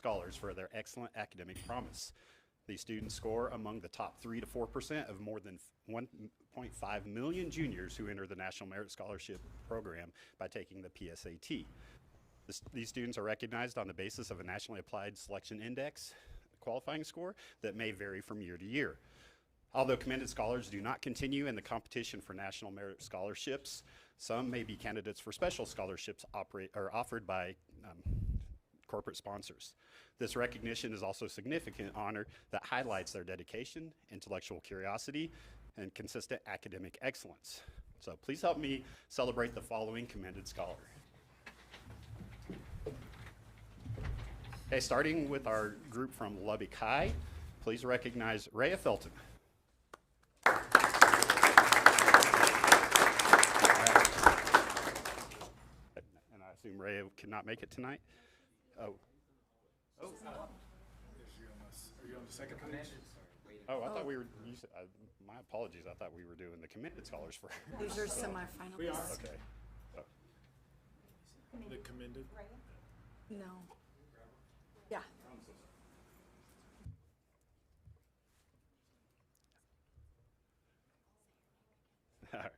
scholars for their excellent academic promise. These students score among the top 3 to 4% of more than 1.5 million juniors who enter the National Merit Scholarship Program by taking the PSAT. These students are recognized on the basis of a nationally applied selection index qualifying score that may vary from year to year. Although commended scholars do not continue in the competition for National Merit Scholarships, some may be candidates for special scholarships offered by corporate sponsors. This recognition is also a significant honor that highlights their dedication, intellectual curiosity, and consistent academic excellence. So please help me celebrate the following commended scholar. Okay, starting with our group from Lubbock High, please recognize Rhea Felton. And I assume Rhea cannot make it tonight. Oh. Oh. Are you on the second page? Oh, I thought we were, my apologies, I thought we were doing the commended scholars first. These are semifinalists. We are. Okay. Oh. The commended? No. Yeah. All right.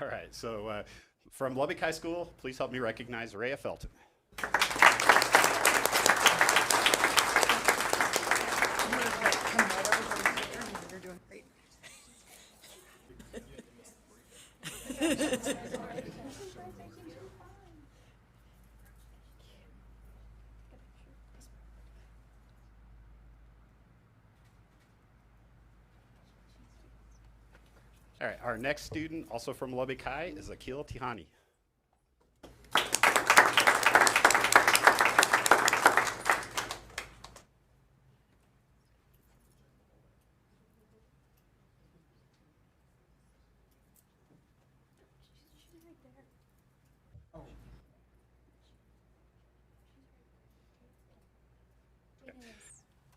All right, so from Lubbock High School, please help me recognize Rhea Felton. I'm gonna come right over here. You're doing great. All right, our next student, also from Lubbock High, is Akil Tihani.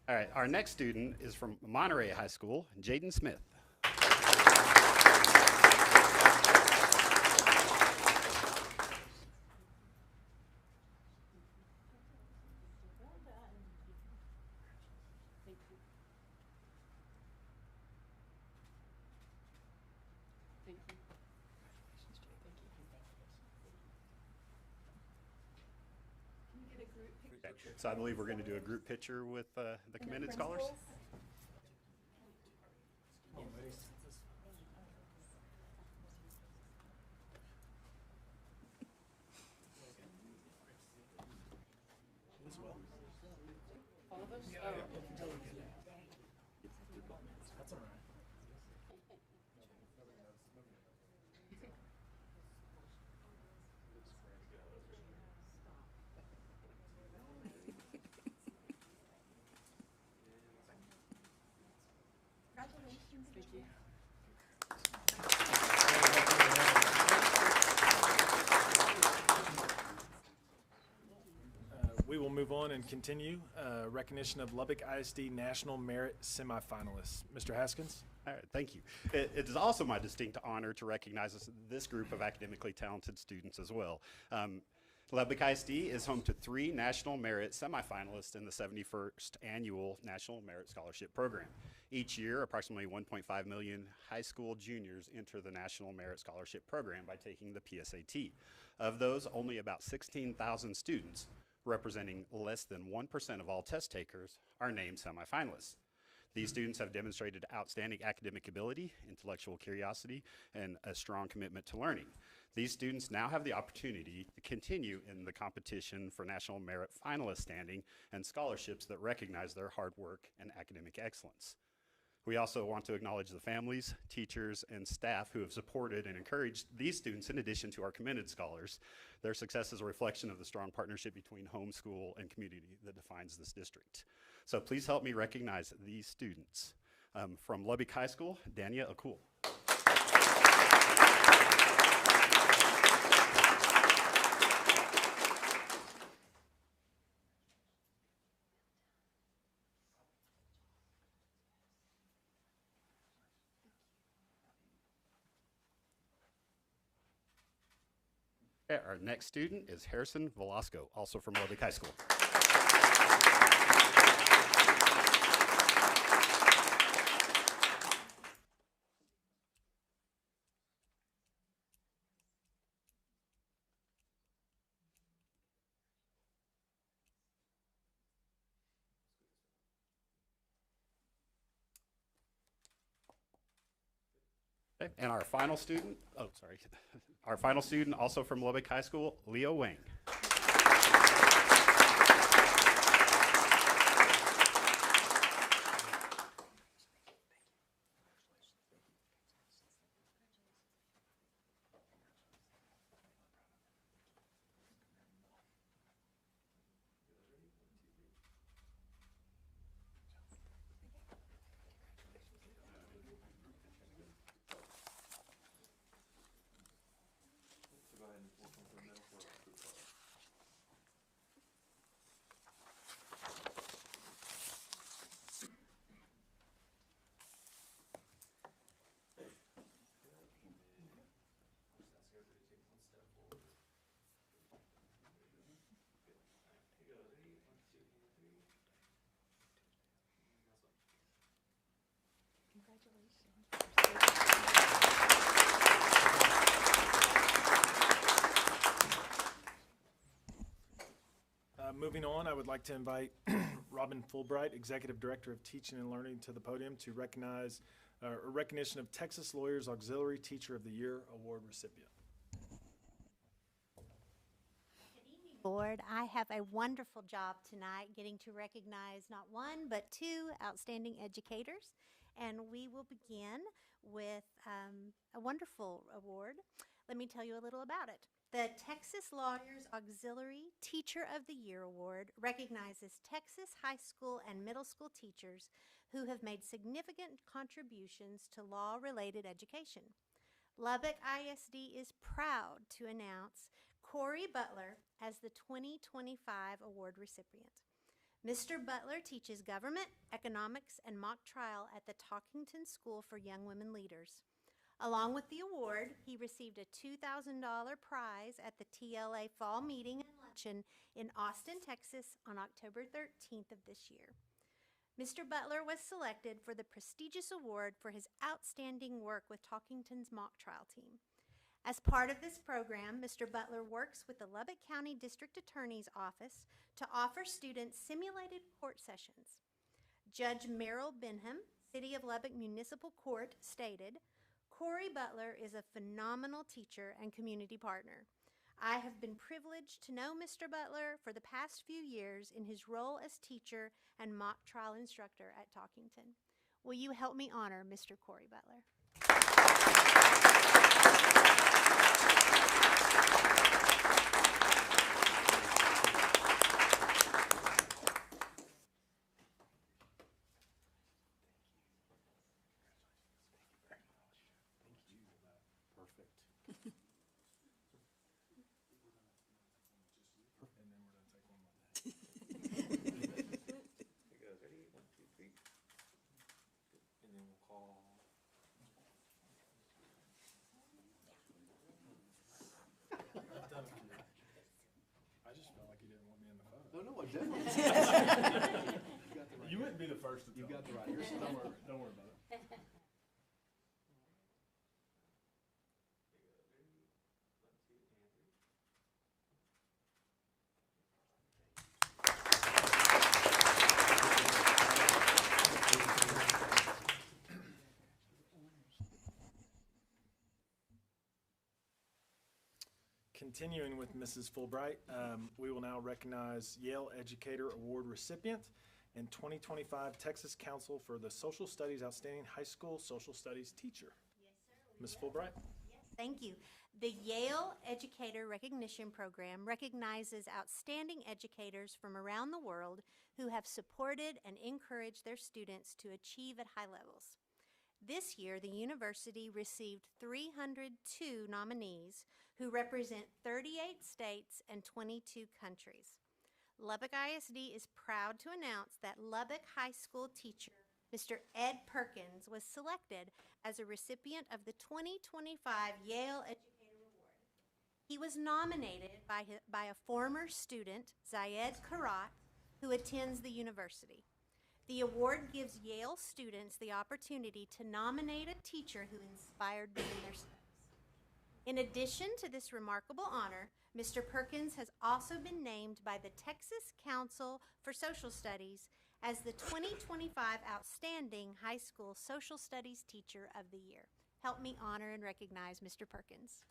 All right, our next student is from Monterey High School, Jaden Smith. Okay, so I believe we're going to do a group picture with the commended scholars. All of us? Oh. That's all right. Congratulations. Thank you. We will move on and continue. Recognition of Lubbock ISD National Merit Semifinalists. Mr. Haskins? All right, thank you. It is also my distinct honor to recognize this group of academically talented students as well. Lubbock ISD is home to 3 National Merit semifinalists in the 71st Annual National Merit Scholarship Program. Each year, approximately 1.5 million high school juniors enter the National Merit Scholarship Program by taking the PSAT. Of those, only about 16,000 students, representing less than 1% of all test takers, are named semifinalists. These students have demonstrated outstanding academic ability, intellectual curiosity, and a strong commitment to learning. These students now have the opportunity to continue in the competition for National Merit Finalist standing and scholarships that recognize their hard work and academic excellence. We also want to acknowledge the families, teachers, and staff who have supported and encouraged these students in addition to our commended scholars. Their success is a reflection of the strong partnership between home, school, and community that defines this district. So please help me recognize these students. From Lubbock High School, Dania Akul. Okay, our next student is Harrison Velasco, also from Lubbock High School. Okay, and our final student, our final student also from Lubbock High School, Leo Wang. Moving on, I would like to invite Robin Fulbright, Executive Director of Teaching and Learning, to the podium to recognize a recognition of Texas Lawyers Auxiliary Teacher of the Year Award recipient. Board, I have a wonderful job tonight getting to recognize not one but two outstanding educators, and we will begin with a wonderful award. Let me tell you a little about it. The Texas Lawyers Auxiliary Teacher of the Year Award recognizes Texas high school and middle school teachers who have made significant contributions to law-related education. Lubbock ISD is proud to announce Corey Butler as the 2025 award recipient. Mr. Butler teaches government, economics, and mock trial at the Talkington School for Young Women Leaders. Along with the award, he received a $2,000 prize at the TLA Fall Meeting and Luncheon in Austin, Texas on October 13th of this year. Mr. Butler was selected for the prestigious award for his outstanding work with Talkington's mock trial team. As part of this program, Mr. Butler works with the Lubbock County District Attorney's Office to offer students simulated court sessions. Judge Merrill Benham, City of Lubbock Municipal Court, stated, "Corey Butler is a phenomenal teacher and community partner. I have been privileged to know Mr. Butler for the past few years in his role as teacher and mock trial instructor at Talkington. Will you help me honor Mr. Corey Butler?" I just felt like you didn't want me in the photo. No, I definitely. You wouldn't be the first to tell You got me. the right. You're Don't worry about it. Continuing with Mrs. Fulbright, we will now recognize Yale Educator Award recipient and 2025 Texas Council for the Social Studies Outstanding High School Social Studies Teacher. Ms. Fulbright? Yes, thank you. The Yale Educator Recognition Program recognizes outstanding educators from around the world who have supported and encouraged their students to achieve at high levels. This year, the university received 302 nominees who represent 38 states and 22 countries. Lubbock ISD is proud to announce that Lubbock High School teacher Mr. Ed Perkins was selected as a recipient of the 2025 Yale Educator Award. He was nominated by a former student, Zayed Karat, who attends the university. The award gives Yale students the opportunity to nominate a teacher who inspired them in their studies. In addition to this remarkable honor, Mr. Perkins has also been named by the Texas Council for Social Studies as the 2025 Outstanding High School Social Studies Teacher of the Year. Help me honor and recognize Mr. Perkins.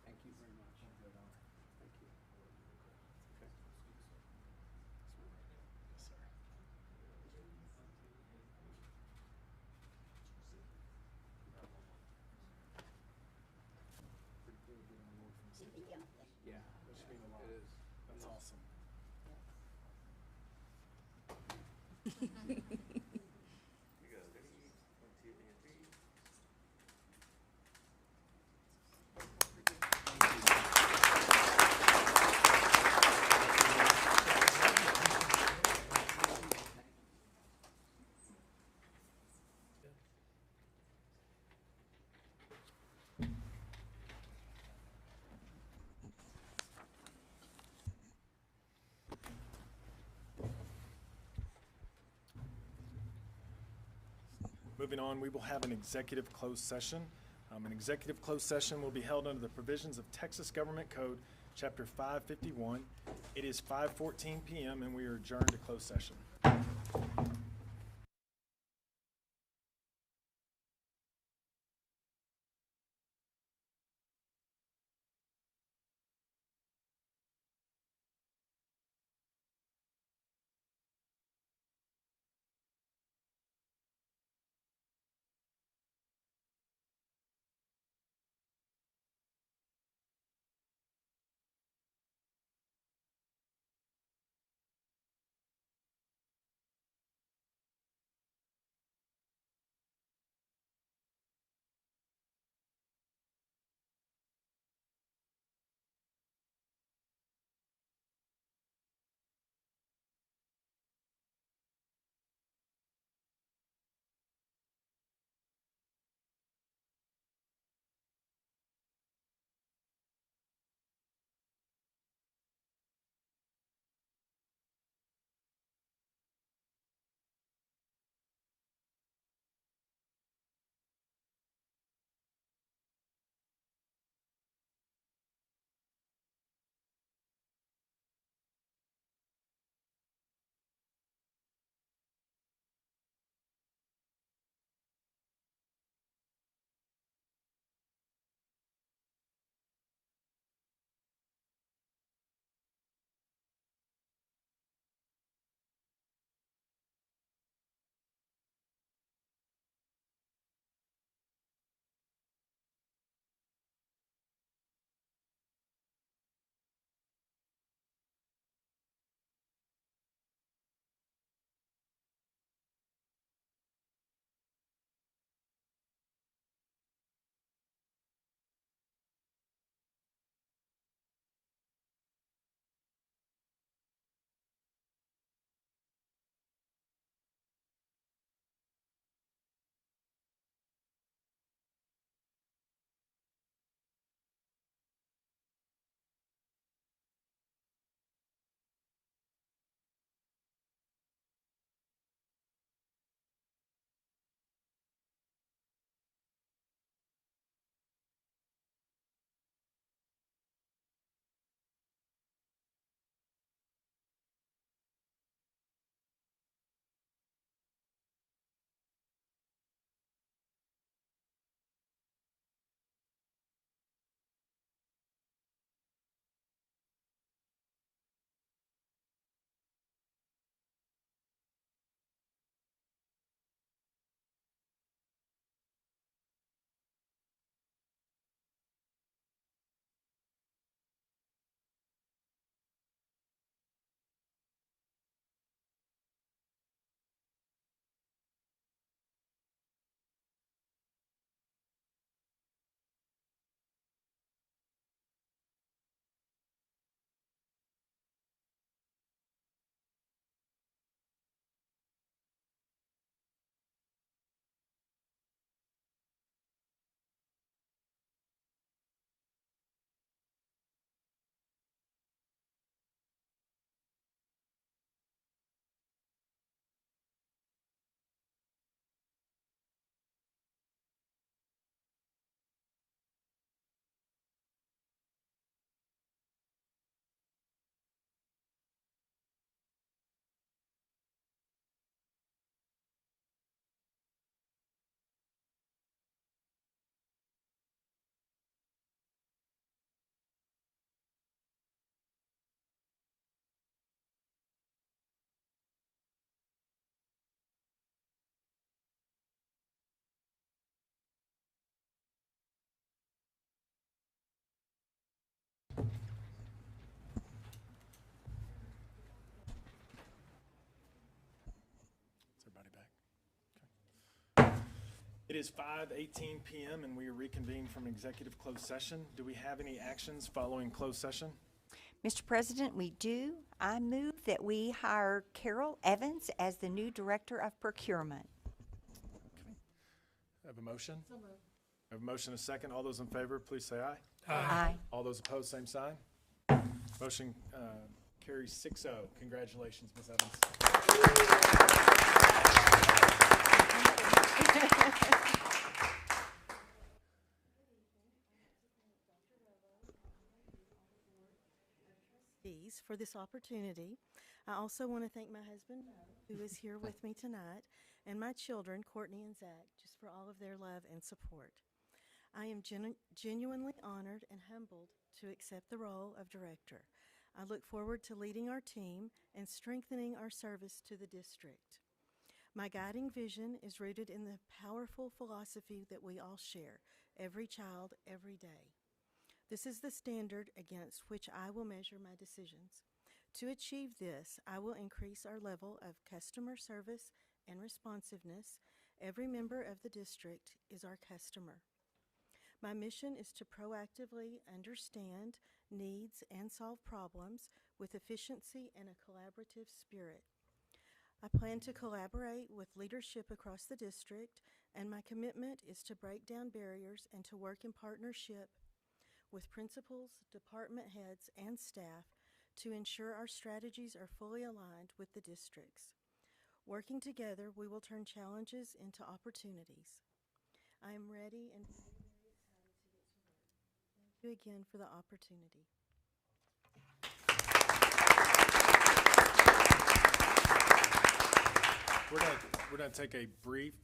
Thank you very much. Thank you. Okay. Yeah, that should mean a lot. It is. That's awesome. Moving on, we will have an executive closed session. An executive closed session will be held under the provisions of Texas Government Code, Chapter 551. It is 5:14 p.m. and we are adjourned to closed session. is 5:18 PM and we are reconvened from executive closed session. Do we have any actions following closed session? Mr. President, we do. I move that we hire Carol Evans as the new Director of Procurement. Have a motion? So moved. Have a motion and a second. All those in favor, please say aye. Aye. All those opposed, same sign. Motion carries 6-0. Congratulations, Ms. Evans. Trustees for this opportunity. I also want to thank my husband, who is here with me tonight, and my children, Courtney and Zach, just for all of their love and support. I am genuinely honored and humbled to accept the role of director. I look forward to leading our team and strengthening our service to the district. My guiding vision is rooted in the powerful philosophy that we all share: every child, every day. This is the standard against which I will measure my decisions. To achieve this, I will increase our level of customer service and responsiveness. Every member of the district is our customer. My mission is to proactively understand needs and solve problems with efficiency and a collaborative spirit. I plan to collaborate with leadership across the district, and my commitment is to break down barriers and to work in partnership with principals, department heads, and staff to ensure our strategies are fully aligned with the district's. Working together, we will turn challenges into opportunities. I am ready and very excited to get to work. Thank you again for the opportunity. We're gonna take a brief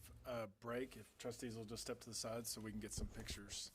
break. If trustees will just step to the side so we can get some pictures.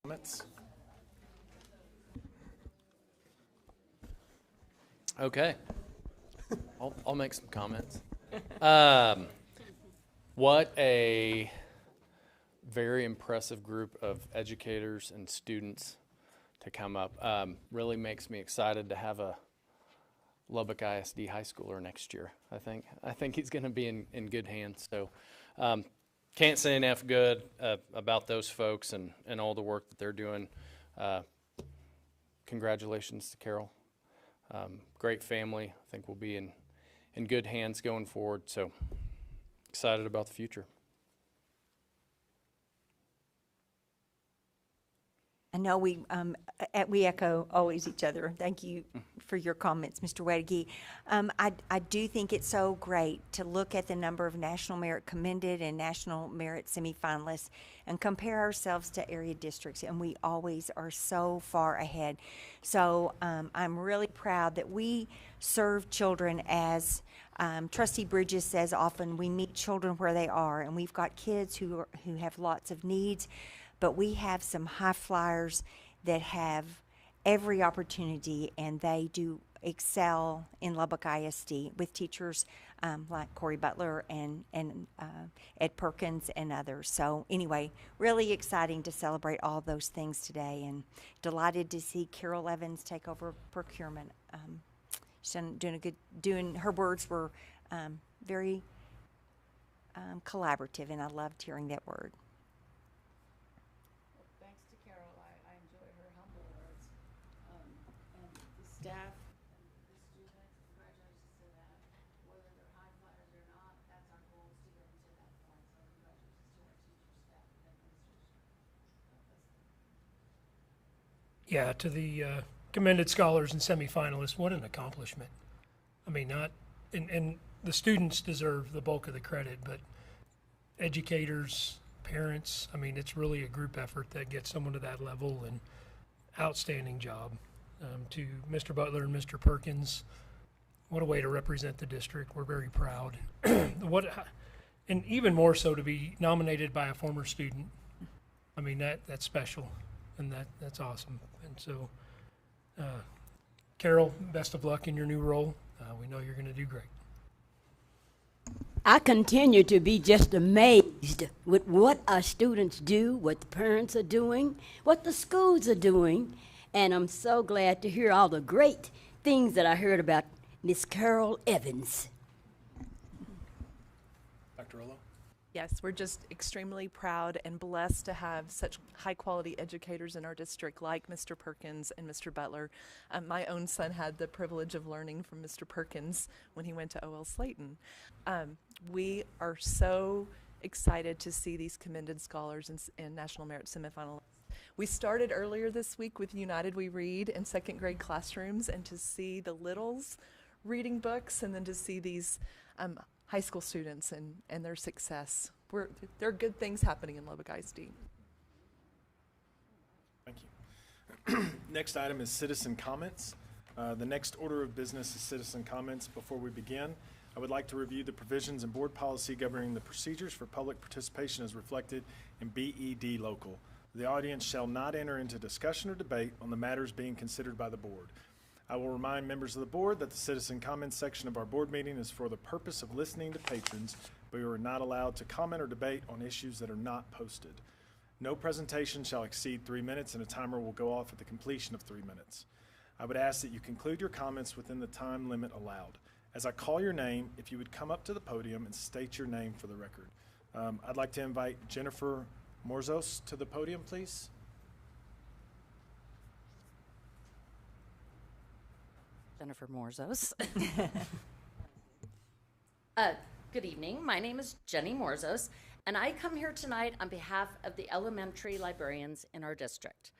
Comments? Okay. I'll make some comments. What a very impressive group of educators and students to come up. Really makes me excited to have a Lubbock ISD high schooler next year. I think he's going to be in good hands. So can't say enough good about those folks and all the work that they're doing. Congratulations to Carol. Great family. I think we'll be in good hands going forward. So excited about the future. I know we echo always each other. Thank you for your comments, Mr. Wedegee. I do think it's so great to look at the number of National Merit commended and National Merit semifinalists and compare ourselves to area districts, and we always are so far ahead. So I'm really proud that we serve children as Trustee Bridges says often, we meet children where they are, and we've got kids who have lots of needs, but we have some high flyers that have every opportunity, and they do excel in Lubbock ISD with teachers like Corey Butler and Ed Perkins and others. So anyway, really exciting to celebrate all those things today, and delighted to see Carol Evans take over procurement. She's doing her words were very collaborative, and I loved hearing that word. Thanks to Carol, I enjoy her humble words. And the staff and the students, congratulations to them. Whether they're high flyers or not, that's our goal, is to get them to that point. So congratulations to our teachers, staff, and administration. Yeah, to the commended scholars and semifinalists, what an accomplishment. I mean, and the students deserve the bulk of the credit, but educators, parents, I mean, it's really a group effort that gets someone to that level, and outstanding job. To Mr. Butler and Mr. Perkins, what a way to represent the district. We're very proud. And even more so to be nominated by a former student. I mean, that's special, and that's awesome. And so, Carol, best of luck in your new role. We know you're going to do great. I continue to be just amazed with what our students do, what the parents are doing, what the schools are doing, and I'm so glad to hear all the great things that I heard about Miss Carol Evans. Dr. Rolo? Yes, we're just extremely proud and blessed to have such high-quality educators in our district like Mr. Perkins and Mr. Butler. My own son had the privilege of learning from Mr. Perkins when he went to O.L. Slayton. We are so excited to see these commended scholars and National Merit semifinalists. We started earlier this week with United We Read in second grade classrooms, and to see the littles reading books, and then to see these high school students and their success. There are good things happening in Lubbock ISD. Thank you. Next item is citizen comments. The next order of business is citizen comments. Before we begin, I would like to review the provisions and board policy governing the procedures for public participation as reflected in BED Local. The audience shall not enter into discussion or debate on the matters being considered by the board. I will remind members of the board that the citizen comments section of our board meeting is for the purpose of listening to patrons, but you are not allowed to comment or debate on issues that are not posted. No presentation shall exceed 3 minutes, and a timer will go off at the completion of 3 minutes. I would ask that you conclude your comments within the time limit allowed. As I call your name, if you would come up to the podium and state your name for the record. I'd like to invite Jennifer Morzos to the podium, please. Jennifer Morzos. Good evening. My name is Jenny Morzos, and I come here tonight on behalf of the elementary librarians in our district.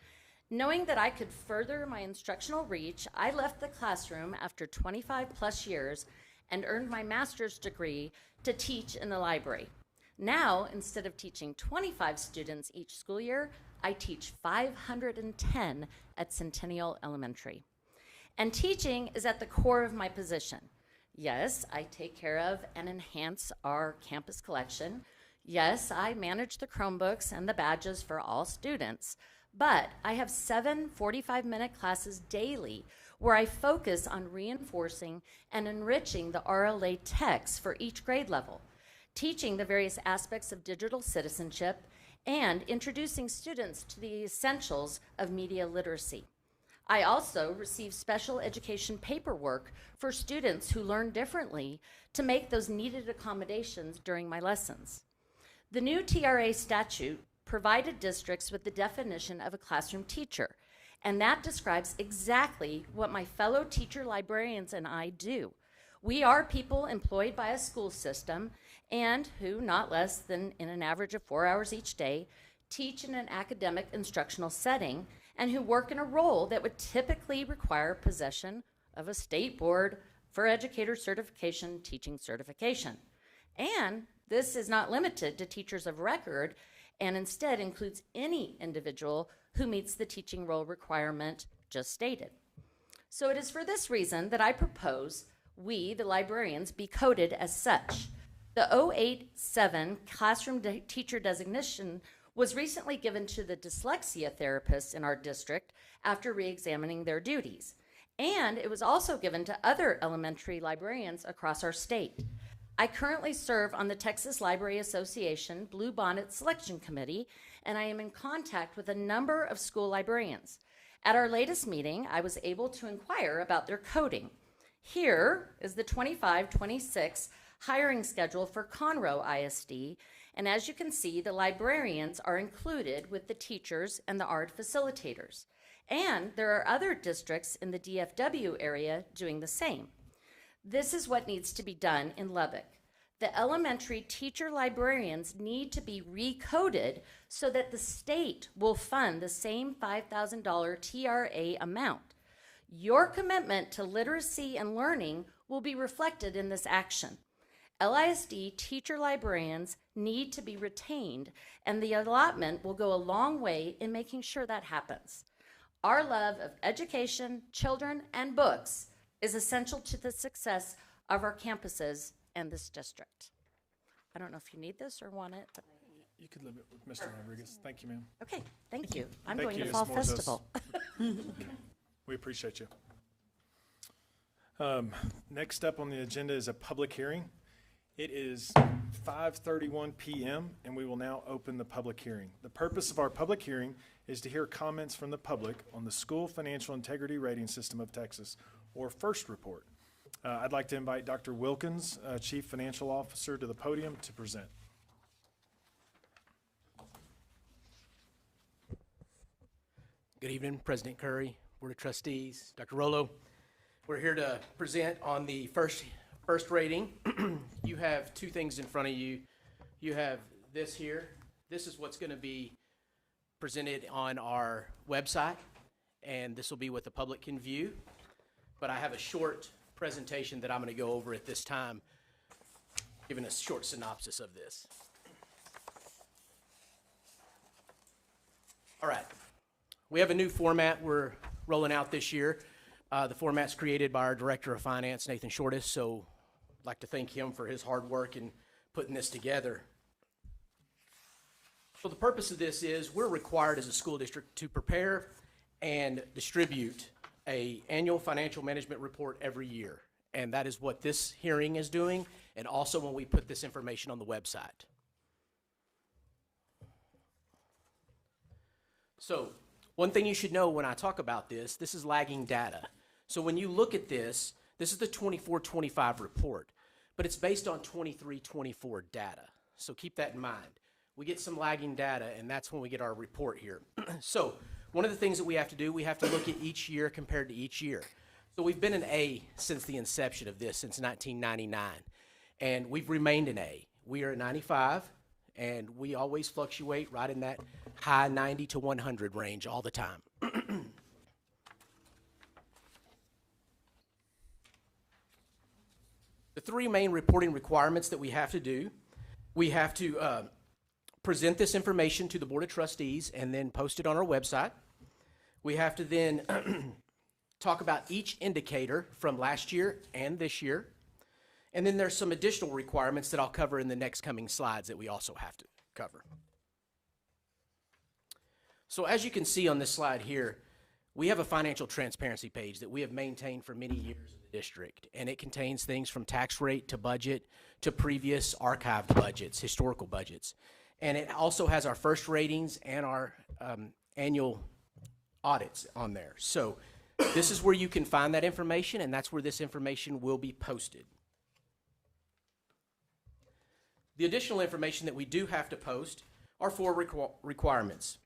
Knowing that I could further my instructional reach, I left the classroom after 25 plus years and earned my master's degree to teach in the library. Now, instead of teaching 25 students each school year, I teach 510 at Centennial Elementary. And teaching is at the core of my position. Yes, I take care of and enhance our campus collection. Yes, I manage the Chromebooks and the badges for all students. But I have 7 45-minute classes daily where I focus on reinforcing and enriching the RLA texts for each grade level, teaching the various aspects of digital citizenship, and introducing students to the essentials of media literacy. I also receive special education paperwork for students who learn differently to make those needed accommodations during my lessons. The new TRA statute provided districts with the definition of a classroom teacher, and that describes exactly what my fellow teacher librarians and I do. We are people employed by a school system and who, not less than in an average of 4 hours each day, teach in an academic instructional setting and who work in a role that would typically require possession of a state board for educator certification, teaching certification. And this is not limited to teachers of record and instead includes any individual who meets the teaching role requirement just stated. So it is for this reason that I propose we, the librarians, be coded as such. The 087 classroom teacher designation was recently given to the dyslexia therapists in our district after re-examining their duties. And it was also given to other elementary librarians across our state. I currently serve on the Texas Library Association Blue Bonnet Selection Committee, and I am in contact with a number of school librarians. At our latest meeting, I was able to inquire about their coding. Here is the 25-26 hiring schedule for Conroe ISD, and as you can see, the librarians are included with the teachers and the art facilitators. And there are other districts in the DFW area doing the same. This is what needs to be done in Lubbock. The elementary teacher librarians need to be recoded so that the state will fund the same $5,000 TRA amount. Your commitment to literacy and learning will be reflected in this action. LISD teacher librarians need to be retained, and the allotment will go a long way in making sure that happens. Our love of education, children, and books is essential to the success of our campuses and this district. I don't know if you need this or want it. But You could live it with Mr. Rodriguez. Thank you, ma'am. okay, thank you. I'm Thank going you, to Fall Ms. Morzos. Festival. We appreciate you. Next up on the agenda is a public hearing. It is 5:31 p.m. and we will now open the public hearing. The purpose of our public hearing is to hear comments from the public on the School Financial Integrity Rating System of Texas, or FIRST report. I'd like to invite Dr. Wilkins, Chief Financial Officer, to the podium to present. Good evening, President Curry, Board of Trustees, Dr. Rollo. We're here to present on the first rating. You have two things in front of you. You have this here. This is what's going to be presented on our website, and this will be what the public can view. But I have a short presentation that I'm going to go over at this time, giving a short synopsis of this. All right. We have a new format we're rolling out this year. The format's created by our Director of Finance, Nathan Shortis, so I'd like to thank him for his hard work in putting this together. So the purpose of this is we're required as a school district to prepare and distribute an annual financial management report every year, and that is what this hearing is doing, and also when we put this information on the website. So one thing you should know when I talk about this is lagging data. So when you look at this is the 24-25 report, but it's based on 23-24 data. So keep that in mind. We get some lagging data, and that's when we get our report here. So one of the things that we have to do, we have to look at each year compared to each year. So we've been an A since the inception of this, since 1999, and we've remained an A. We are at 95, and we always fluctuate right in that high 90 to 100 range all the time. The three main reporting requirements that we have to do, we have to present this information to the Board of Trustees and then post it on our website. We have to then talk about each indicator from last year and this year. And then there's some additional requirements that I'll cover in the next coming slides that we also have to cover. So as you can see on this slide here, we have a financial transparency page that we have maintained for many years in the district, and it contains things from tax rate to budget to previous archived budgets, historical budgets. And it also has our first ratings and our annual audits on there. So this is where you can find that information, and that's where this information will be posted. The additional information that we do have to post are 4 requirements.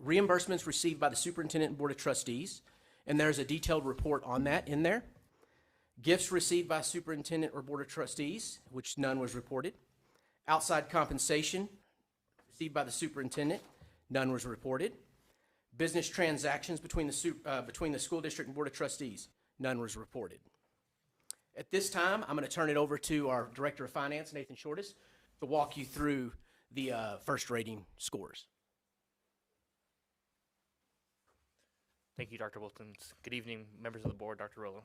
Reimbursements received by the Superintendent and Board of Trustees, and there's a detailed report on that in there. Gifts received by Superintendent or Board of Trustees, which none was reported. Outside compensation received by the Superintendent, none was reported. Business transactions between the school district and Board of Trustees, none was reported. At this time, I'm going to turn it over to our Director of Finance, Nathan Shortis, to walk you through the first rating scores. Thank you, Dr. Wilkins. Good evening, members of the board, Dr. Rollo.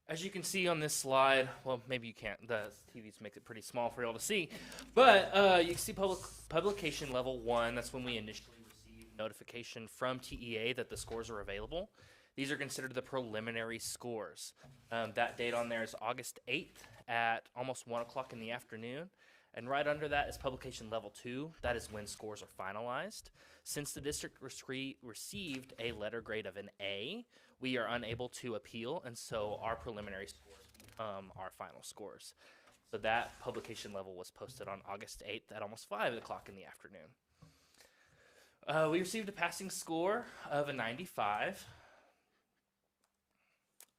As you can see on this slide, well, maybe you can't. The TV makes it pretty small for y'all to see, but you can see publication level 1. That's when we initially received notification from TEA that the scores are available. These are considered the preliminary scores. That date on there is August 8th at almost 1 o'clock in the afternoon. And right under that is publication level 2. That is when scores are finalized. Since the district received a letter grade of an A, we are unable to appeal, and so our preliminary scores become our final scores. So that publication level was posted on August 8th at almost 5 o'clock in the afternoon. We received a passing score of a 95.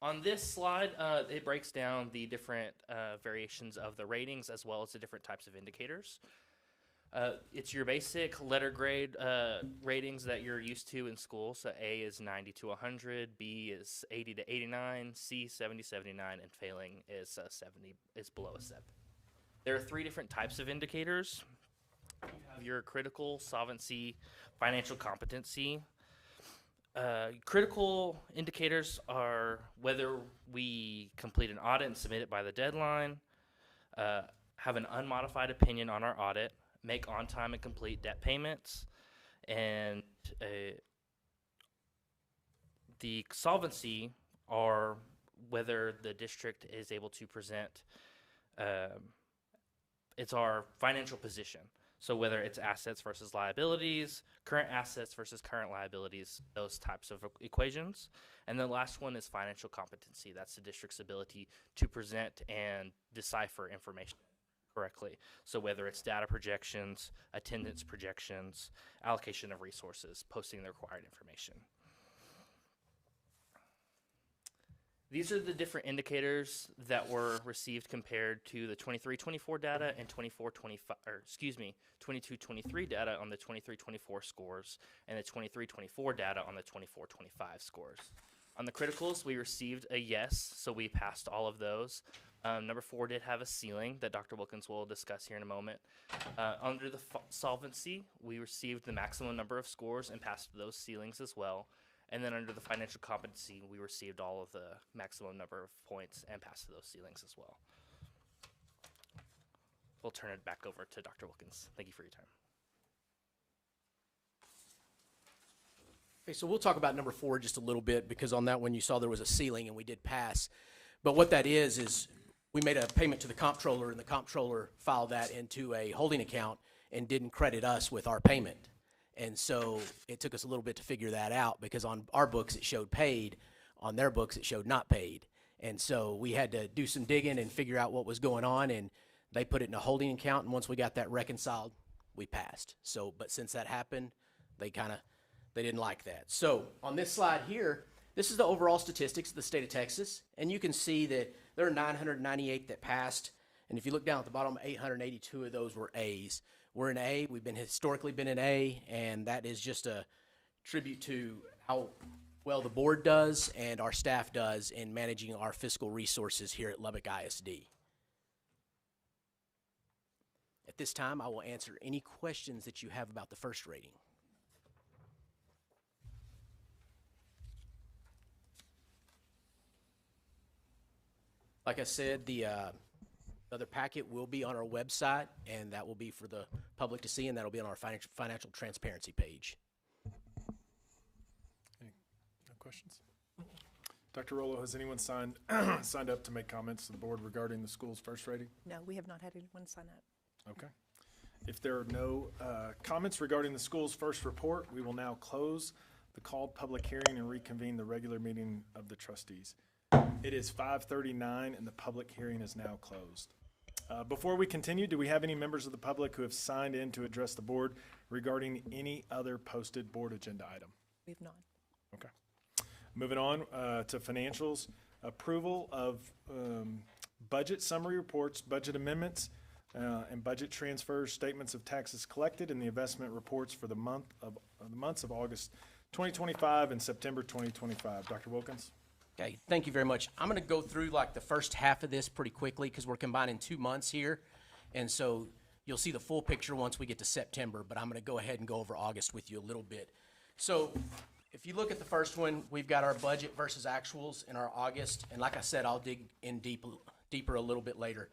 On this slide, it breaks down the different variations of the ratings as well as the different types of indicators. It's your basic letter grade ratings that you're used to in school. So A is 90 to 100, B is 80 to 89, C 70 to 79, and failing is 70 is below a 7. There are 3 different types of indicators. You have your critical, solvency, financial competency. Critical indicators are whether we complete an audit and submit it by the deadline, have an unmodified opinion on our audit, make on-time and complete debt payments, and the solvency are whether the district is able to present, it's our financial position. So whether it's assets versus liabilities, current assets versus current liabilities, those types of equations. And the last one is financial competency. That's the district's ability to present and decipher information correctly. So whether it's data projections, attendance projections, allocation of resources, posting the required information. These are the different indicators that were received compared to the 23-24 data and 22-23 data on the 23-24 scores and the 23-24 data on the 24-25 scores. On the criticals, we received a yes, so we passed all of those. Number 4 did have a ceiling that Dr. Wilkins will discuss here in a moment. Under the solvency, we received the maximum number of scores and passed those ceilings as well. And then under the financial competency, we received all of the maximum number of points and passed those ceilings as well. We'll turn it back over to Dr. Wilkins. Thank you for your time. Okay, so we'll talk about number 4 just a little bit, because on that one you saw there was a ceiling and we did pass. But what that is we made a payment to the comptroller, and the comptroller filed that into a holding account and didn't credit us with our payment. And so it took us a little bit to figure that out, because on our books it showed paid, on their books it showed not paid. And so we had to do some digging and figure out what was going on, and they put it in a holding account, and once we got that reconciled, we passed. So, but since that happened, they didn't like that. So on this slide here, this is the overall statistics of the state of Texas, and you can see that there are 998 that passed, and if you look down at the bottom, 882 of those were A's. We're an A. We've historically been an A, and that is just a tribute to how well the board does and our staff does in managing our fiscal resources here at Lubbock ISD. At this time, I will answer any questions that you have about the first rating. Like I said, the other packet will be on our website, and that will be for the public to see, and that'll be on our financial transparency page. No questions? Dr. Rolo, has anyone signed up to make comments to the board regarding the school's first rating? No, we have not had anyone sign up. Okay. If there are no comments regarding the school's first report, we will now close the called public hearing and reconvene the regular meeting of the trustees. It is 5:39 and the public hearing is now closed. Before we continue, do we have any members of the public who have signed in to address the board regarding any other posted board agenda item? We have not. Okay. Moving on to financials, approval of budget summary reports, budget amendments, and budget transfers, statements of taxes collected, and the investment reports for the months of August 2025 and September 2025. Dr. Wilkins? Okay, thank you very much. I'm going to go through like the first half of this pretty quickly because we're combining 2 months here. And so you'll see the full picture once we get to September, but I'm going to go ahead and go over August with you a little bit. So if you look at the first one, we've got our budget versus actuals in our August. And like I said, I'll dig in deeper a little bit later.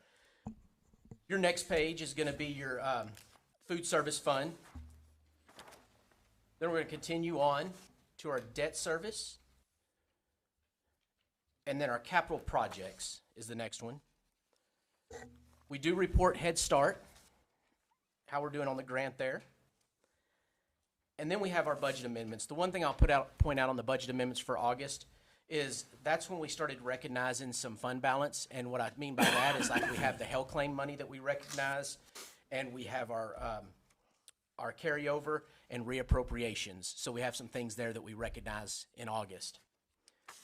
Your next page is going to be your food service fund. Then we're going to continue on to our debt service. And then our capital projects is the next one. We do report Head Start, how we're doing on the grant there. And then we have our budget amendments. The one thing I'll point out on the budget amendments for August is that's when we started recognizing some fund balance. And what I mean by that is like we have the Hell Claim money that we recognize, and we have our carryover and reappropriations. So we have some things there that we recognize in August.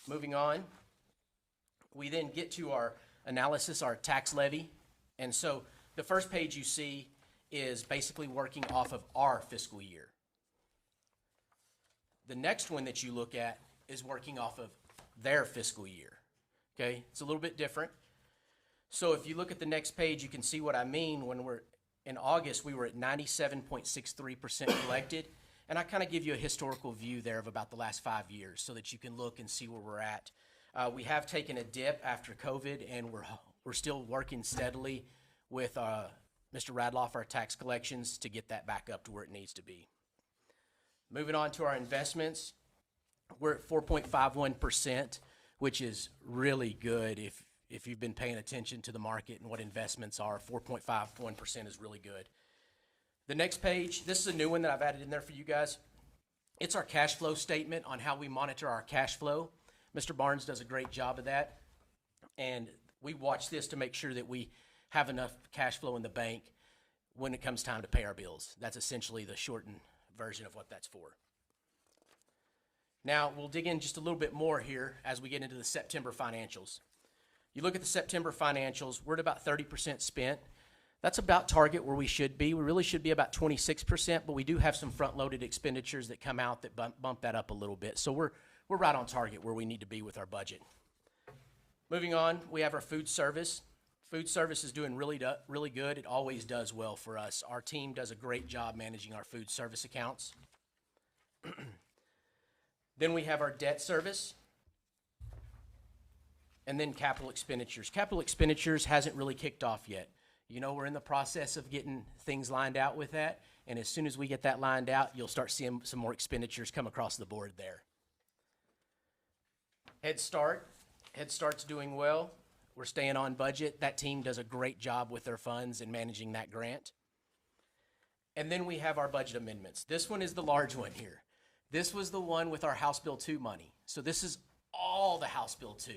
Moving on, we then get to our analysis, our tax levy. And so the first page you see is basically working off of our fiscal year. The next one that you look at is working off of their fiscal year. Okay, it's a little bit different. So if you look at the next page, you can see what I mean. When we're in August, we were at 97.63% collected. And I kind of give you a historical view there of about the last 5 years so that you can look and see where we're at. We have taken a dip after COVID, and we're still working steadily with Mr. Radloff, our tax collections, to get that back up to where it needs to be. Moving on to our investments, we're at 4.51%, which is really good if you've been paying attention to the market and what investments are. 4.51% is really good. The next page, this is a new one that I've added in there for you guys. It's our cash flow statement on how we monitor our cash flow. Mr. Barnes does a great job of that, and we watch this to make sure that we have enough cash flow in the bank when it comes time to pay our bills. That's essentially the shortened version of what that's for. Now, we'll dig in just a little bit more here as we get into the September financials. You look at the September financials, we're at about 30% spent. That's about target where we should be. We really should be about 26%, but we do have some front-loaded expenditures that come out that bump that up a little bit. So we're right on target where we need to be with our budget. Moving on, we have our food service. Food service is doing really good. It always does well for us. Our team does a great job managing our food service accounts. Then we have our debt service. And then capital expenditures. Capital expenditures hasn't really kicked off yet. You know, we're in the process of getting things lined out with that. And as soon as we get that lined out, you'll start seeing some more expenditures come across the board there. Head Start. Head Start's doing well. We're staying on budget. That team does a great job with their funds and managing that grant. And then we have our budget amendments. This one is the large one here. This was the one with our House Bill 2 money. So this is all the House Bill 2.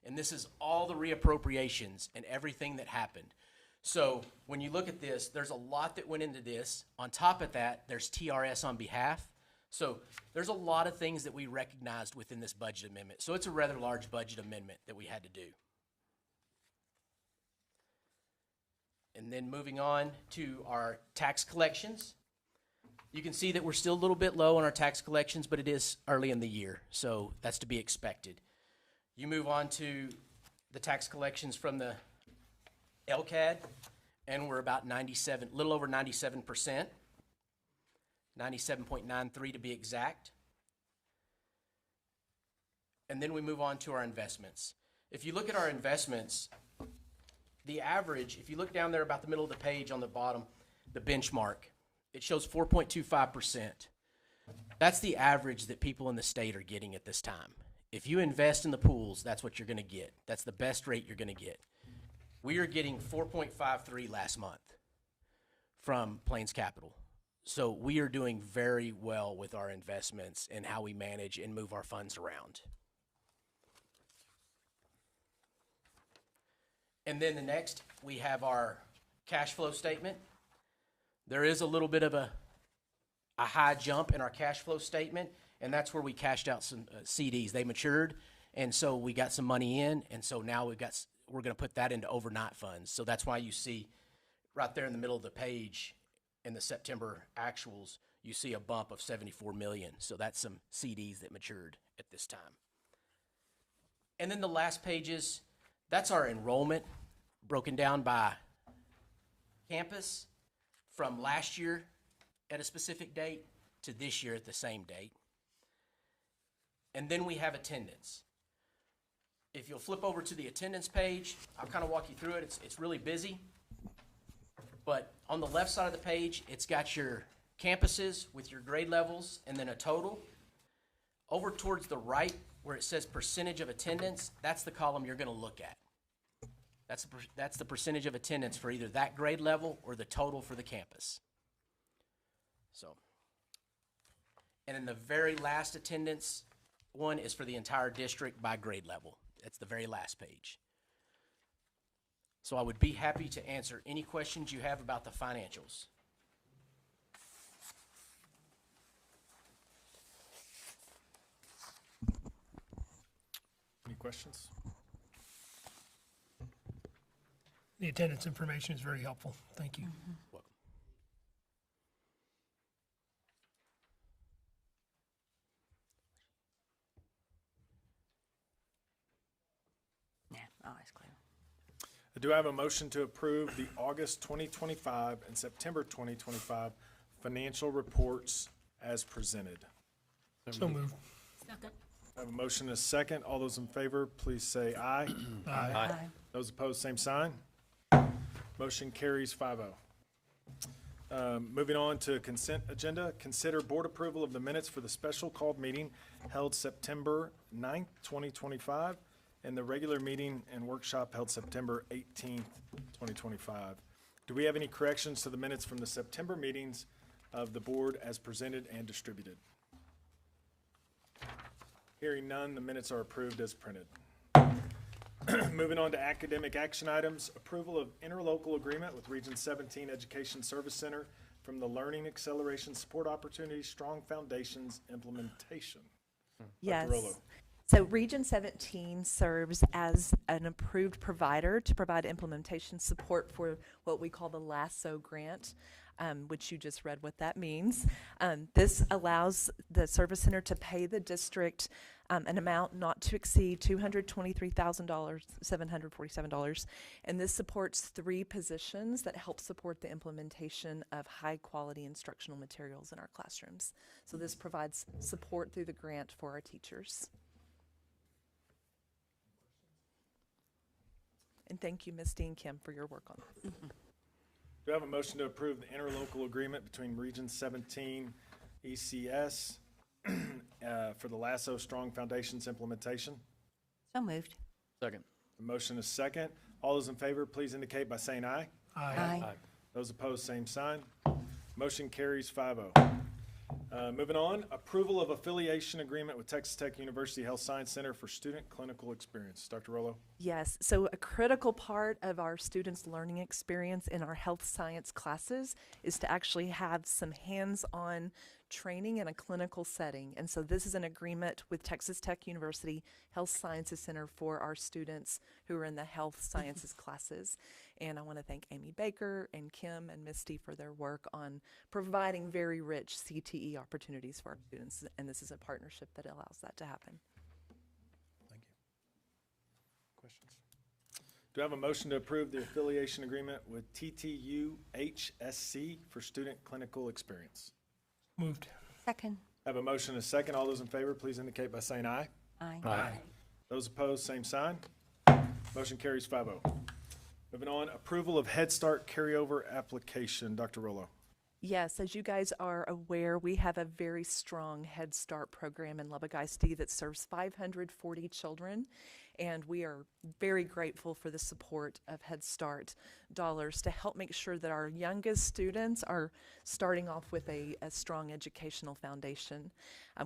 And this is all the reappropriations and everything that happened. So when you look at this, there's a lot that went into this. On top of that, there's TRS on behalf. So there's a lot of things that we recognized within this budget amendment. So it's a rather large budget amendment that we had to do. And then moving on to our tax collections. You can see that we're still a little bit low on our tax collections, but it is early in the year, so that's to be expected. You move on to the tax collections from the LCAD, and we're about 97, a little over 97%, 97.93 to be exact. And then we move on to our investments. If you look at our investments, the average, if you look down there about the middle of the page on the bottom, the benchmark, it shows 4.25%. That's the average that people in the state are getting at this time. If you invest in the pools, that's what you're going to get. That's the best rate you're going to get. We are getting 4.53 last month from Plains Capital. So we are doing very well with our investments and how we manage and move our funds around. And then the next, we have our cash flow statement. There is a little bit of a high jump in our cash flow statement, and that's where we cashed out some CDs. They matured, and so we got some money in, and so now we're going to put that into overnight funds. So that's why you see right there in the middle of the page in the September actuals, you see a bump of 74 million. So that's some CDs that matured at this time. And then the last pages, that's our enrollment broken down by campus from last year at a specific date to this year at the same date. And then we have attendance. If you'll flip over to the attendance page, I'll kind of walk you through it. It's really busy. But on the left side of the page, it's got your campuses with your grade levels and then a total. Over towards the right where it says percentage of attendance, that's the column you're going to look at. That's the percentage of attendance for either that grade level or the total for the campus. So, and then the very last attendance one is for the entire district by grade level. That's the very last page. So I would be happy to answer any questions you have about the financials. Any questions? The attendance information is very helpful. Thank you. Welcome. Yeah, always clear. Do I have a motion to approve the August 2025 and September 2025 financial reports as presented? So moved. Second. I have a motion and a second. All those in favor, please say aye. Aye. Those opposed, same sign. Motion carries 5-0. Moving on to consent agenda, consider board approval of the minutes for the special called meeting held September 9th, 2025, and the regular meeting and workshop held September 18th, 2025. Do we have any corrections to the minutes from the September meetings of the board as presented and distributed? Hearing none, the minutes are approved as printed. Moving on to academic action items, approval of interlocal agreement with Region 17 Education Service Center from the Learning Acceleration Support Opportunity Strong Foundations implementation. Yes. Dr. Rollo. So Region 17 serves as an approved provider to provide implementation support for what we call the LASSO grant, which you just read what that means. This allows the service center to pay the district an amount not to exceed $223,747, and this supports 3 positions that help support the implementation of high-quality instructional materials in our classrooms. So this provides support through the grant for our teachers. And thank you, Ms. Dean Kim, for your work on this. Do I have a motion to approve the interlocal agreement between Region 17 ECS for the LASSO Strong Foundations implementation? So moved. Second. The motion is second. All those in favor, please indicate by saying aye. Aye. Those opposed, same sign. Motion carries 5-0. Moving on, approval of affiliation agreement with Texas Tech University Health Science Center for student clinical experience. Dr. Rollo? Yes, so a critical part of our students' learning experience in our health science classes is to actually have some hands-on training in a clinical setting. And so this is an agreement with Texas Tech University Health Sciences Center for our students who are in the health sciences classes. And I want to thank Amy Baker and Kim and Misty for their work on providing very rich CTE opportunities for our students. And this is a partnership that allows that to happen. Thank you. Questions? Do I have a motion to approve the affiliation agreement with TTU HSC for student clinical experience? Moved. Second. I have a motion and a second. All those in favor, please indicate by saying aye. Aye. Those opposed, same sign. Motion carries 5-0. Moving on, approval of Head Start carryover application. Dr. Rollo. Yes, as you guys are aware, we have a very strong Head Start program in Lubbock ISD that serves 540 children, and we are very grateful for the support of Head Start dollars to help make sure that our youngest students are starting off with a strong educational foundation,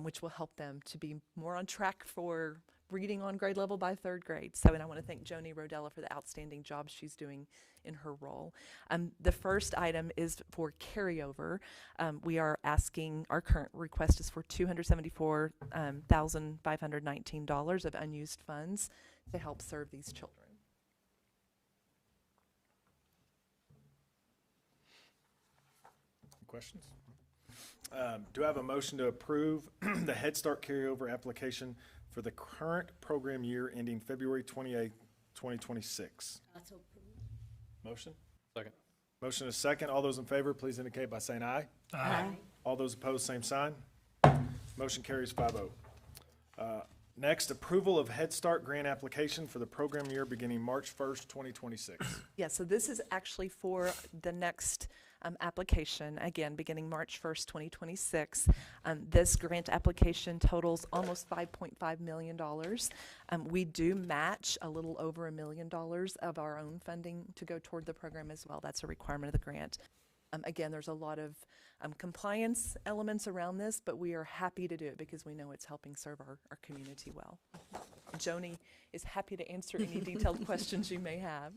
which will help them to be more on track for reading on grade level by 3rd grade. So, and I want to thank Joni Rodella for the outstanding job she's doing in her role. The first item is for carryover. We are asking, our current request is for $274,519 of unused funds to help serve these children. Questions? Do I have a motion to approve the Head Start carryover application for the current program year ending February 28th, 2026? Motion? Second. Motion is second. All those in favor, please indicate by saying aye. Aye. All those opposed, same sign. Motion carries 5-0. Next, approval of Head Start grant application for the program year beginning March 1st, 2026. Yeah, so this is actually for the next application, again, beginning March 1st, 2026. This grant application totals almost $5.5 million. We do match a little over $1 million of our own funding to go toward the program as well. That's a requirement of the grant. Again, there's a lot of compliance elements around this, but we are happy to do it because we know it's helping serve our community well. Joni is happy to answer any detailed questions you may have.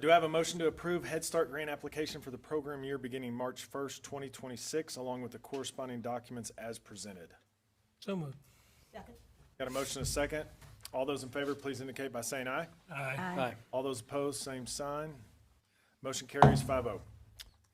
Do I have a motion to approve Head Start grant application for the program year beginning March 1st, 2026, along with the corresponding documents as presented? So moved. Got a motion and a second. All those in favor, please indicate by saying aye. Aye. Aye. All those opposed, same sign. Motion carries 5-0.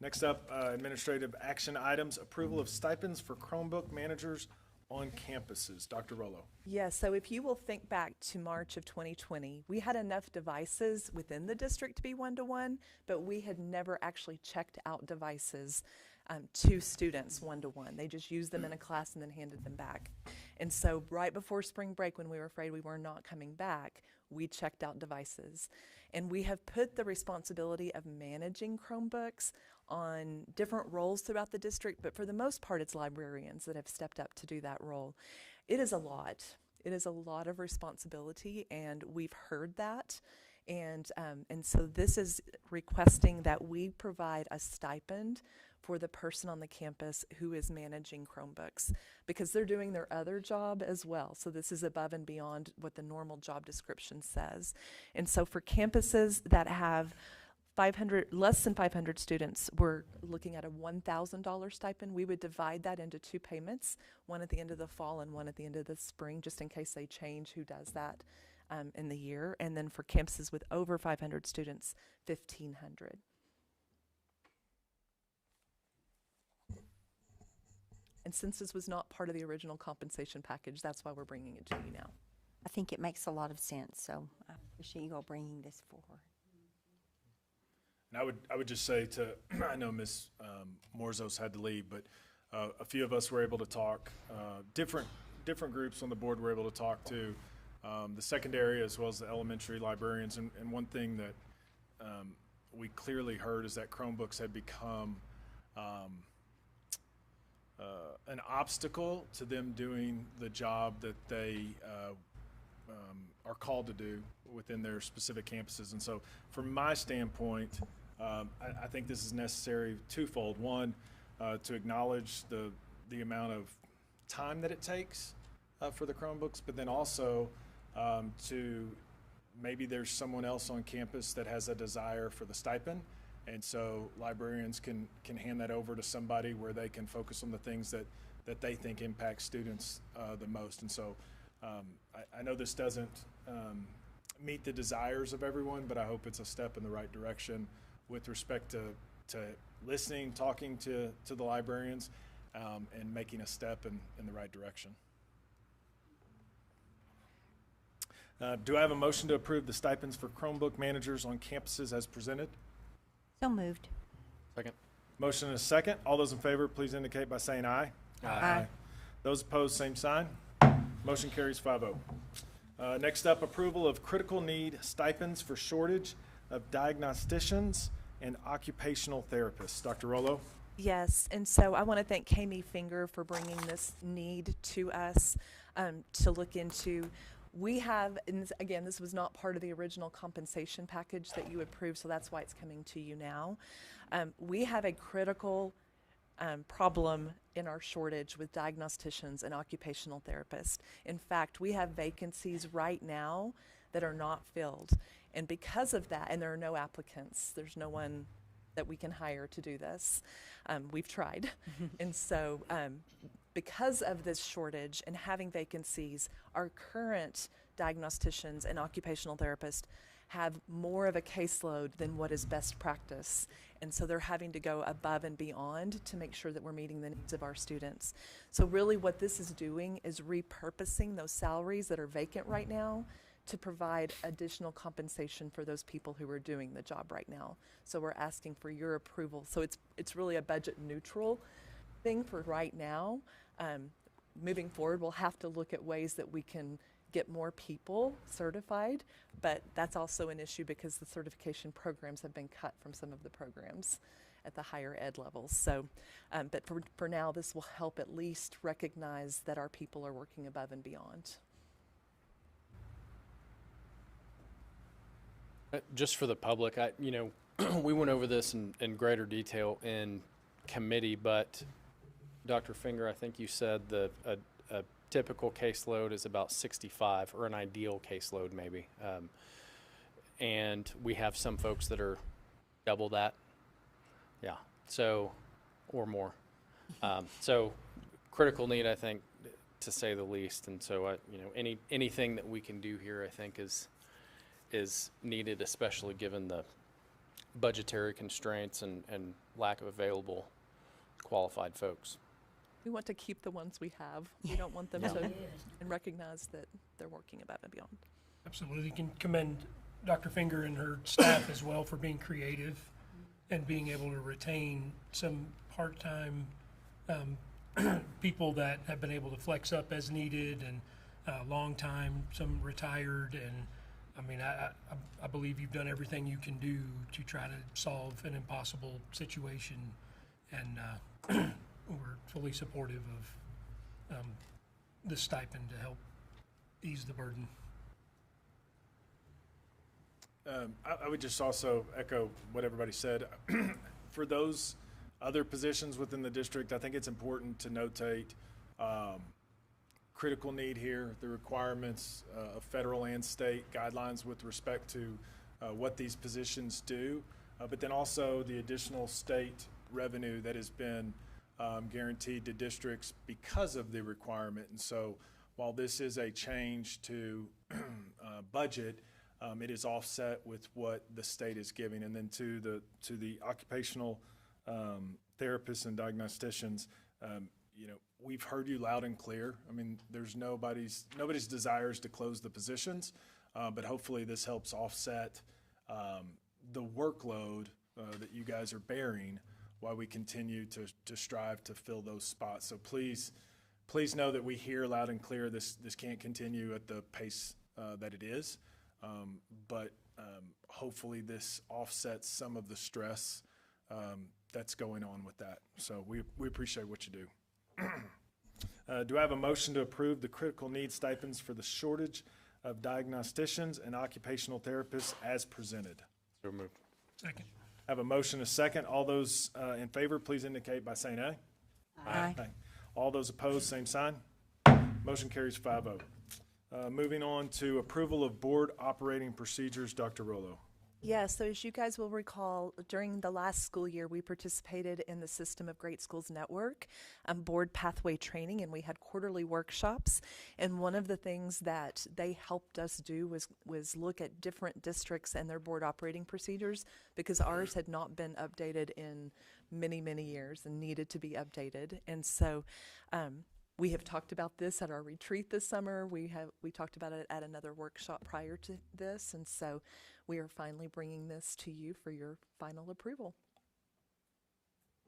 Next up, administrative action items, approval of stipends for Chromebook managers on campuses. Dr. Rollo. Yes, so if you will think back to March of 2020, we had enough devices within the district to be one-to-one, but we had never actually checked out devices to students one-to-one. They just used them in a class and then handed them back. And so right before spring break, when we were afraid we were not coming back, we checked out devices. And we have put the responsibility of managing Chromebooks on different roles throughout the district, but for the most part, it's librarians that have stepped up to do that role. It is a lot. It is a lot of responsibility, and we've heard that. And so this is requesting that we provide a stipend for the person on the campus who is managing Chromebooks, because they're doing their other job as well. So this is above and beyond what the normal job description says. And so for campuses that have less than 500 students, we're looking at a $1,000 stipend. We would divide that into 2 payments, one at the end of the fall and one at the end of the spring, just in case they change who does that in the year. And then for campuses with over 500 students, $1,500. And since this was not part of the original compensation package, that's why we're bringing it to you now. I think it makes a lot of sense, so I appreciate you all bringing this forward. And I would just say to, I know Ms. Morzos had to leave, but a few of us were able to talk, different groups on the board were able to talk to the secondary as well as the elementary librarians. And one thing that we clearly heard is that Chromebooks had become an obstacle to them doing the job that they are called to do within their specific campuses. And so from my standpoint, I think this is necessary twofold. One, to acknowledge the amount of time that it takes for the Chromebooks, but then also to maybe there's someone else on campus that has a desire for the stipend. And so librarians can hand that over to somebody where they can focus on the things that they think impact students the most. And so I know this doesn't meet the desires of everyone, but I hope it's a step in the right direction with respect to listening, talking to the librarians, and making a step in the right direction. Do I have a motion to approve the stipends for Chromebook managers on campuses as presented? So moved. Second. Motion and a second. All those in favor, please indicate by saying aye. Aye. Those opposed, same sign. Motion carries 5-0. Next up, approval of critical need stipends for shortage of diagnosticians and occupational therapists. Dr. Rollo? Yes, and so I want to thank Kami Finger for bringing this need to us to look into. We have, and again, this was not part of the original compensation package that you approved, so that's why it's coming to you now. We have a critical problem in our shortage with diagnosticians and occupational therapists. In fact, we have vacancies right now that are not filled. And because of that, and there are no applicants, there's no one that we can hire to do this. We've tried. And so because of this shortage and having vacancies, our current diagnosticians and occupational therapists have more of a caseload than what is best practice. And so they're having to go above and beyond to make sure that we're meeting the needs of our students. So really what this is doing is repurposing those salaries that are vacant right now to provide additional compensation for those people who are doing the job right now. So we're asking for your approval. So it's really a budget neutral thing for right now. Moving forward, we'll have to look at ways that we can get more people certified, but that's also an issue because the certification programs have been cut from some of the programs at the higher ed levels. So, but for now, this will help at least recognize that our people are working above and beyond. Just for the public, we went over this in greater detail in committee, but Dr. Finger, I think you said a typical caseload is about 65, or an ideal caseload maybe. And we have some folks that are double that. Yeah, so, or more. So critical need, I think, to say the least. And so, anything that we can do here, I think, is needed, especially given the budgetary constraints and lack of available qualified folks. We want to keep the ones we have. We don't want them to, and recognize that they're working above and beyond. Absolutely. You can commend Dr. Finger and her staff as well for being creative and being able to retain some part-time people that have been able to flex up as needed, and long time, some retired. And I mean, I believe you've done everything you can do to try to solve an impossible situation, and we're fully supportive of the stipend to help ease the burden. I would just also echo what everybody said. For those other positions within the district, I think it's important to notate critical need here, the requirements of federal and state guidelines with respect to what these positions do, but then also the additional state revenue that has been guaranteed to districts because of the requirement. And so while this is a change to budget, it is offset with what the state is giving. And then to the occupational therapists and diagnosticians, we've heard you loud and clear. I mean, there's nobody's desires to close the positions, but hopefully this helps offset the workload that you guys are bearing while we continue to strive to fill those spots. So please know that we hear loud and clear this can't continue at the pace that it is, but hopefully this offsets some of the stress that's going on with that. So we appreciate what you do. Do I have a motion to approve the critical needs stipends for the shortage of diagnosticians and occupational therapists as presented? So moved. Second. I have a motion, a second. All those in favor, please indicate by saying aye. Aye. All those opposed, same sign. Motion carries 5-0. Moving on to approval of board operating procedures, Dr. Rollo. Yes, so as you guys will recall, during the last school year, we participated in the System of Great Schools Network board pathway training, and we had quarterly workshops. And one of the things that they helped us do was look at different districts and their board operating procedures, because ours had not been updated in many, many years and needed to be updated. And so we have talked about this at our retreat this summer. We talked about it at another workshop prior to this, and so we are finally bringing this to you for your final approval.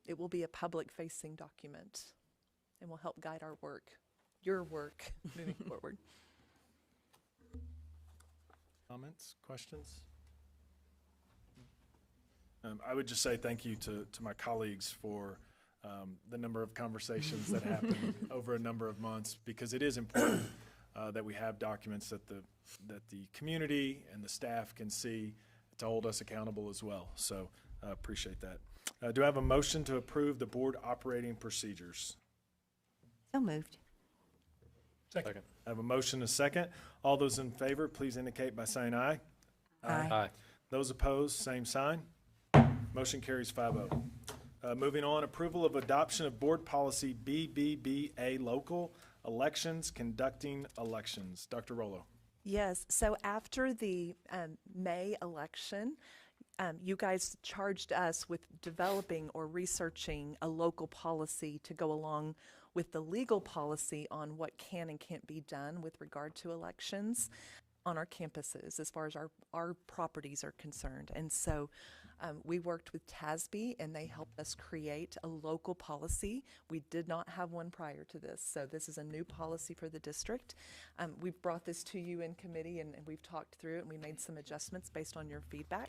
It will be a public-facing document and will help guide our work your work moving forward. Comments, questions? I would just say thank you to my colleagues for the number of conversations that happen over a number of months, because it is important that we have documents that the community and the staff can see to hold us accountable as well. So I appreciate that. Do I have a motion to approve the board operating procedures? So moved. Second. I have a motion and a second. All those in favor, please indicate by saying aye. Aye. Those opposed, same sign. Motion carries 5-0. Moving on, approval of adoption of board policy BBBA local elections, conducting elections. Dr. Rollo. Yes, so after the May election, you guys charged us with developing or researching a local policy to go along with the legal policy on what can and can't be done with regard to elections on our campuses as far as our properties are concerned. And so we worked with TASB, and they helped us create a local policy. We did not have one prior to this, so this is a new policy for the district. We've brought this to you in committee, and we've talked through it, and we made some adjustments based on your feedback.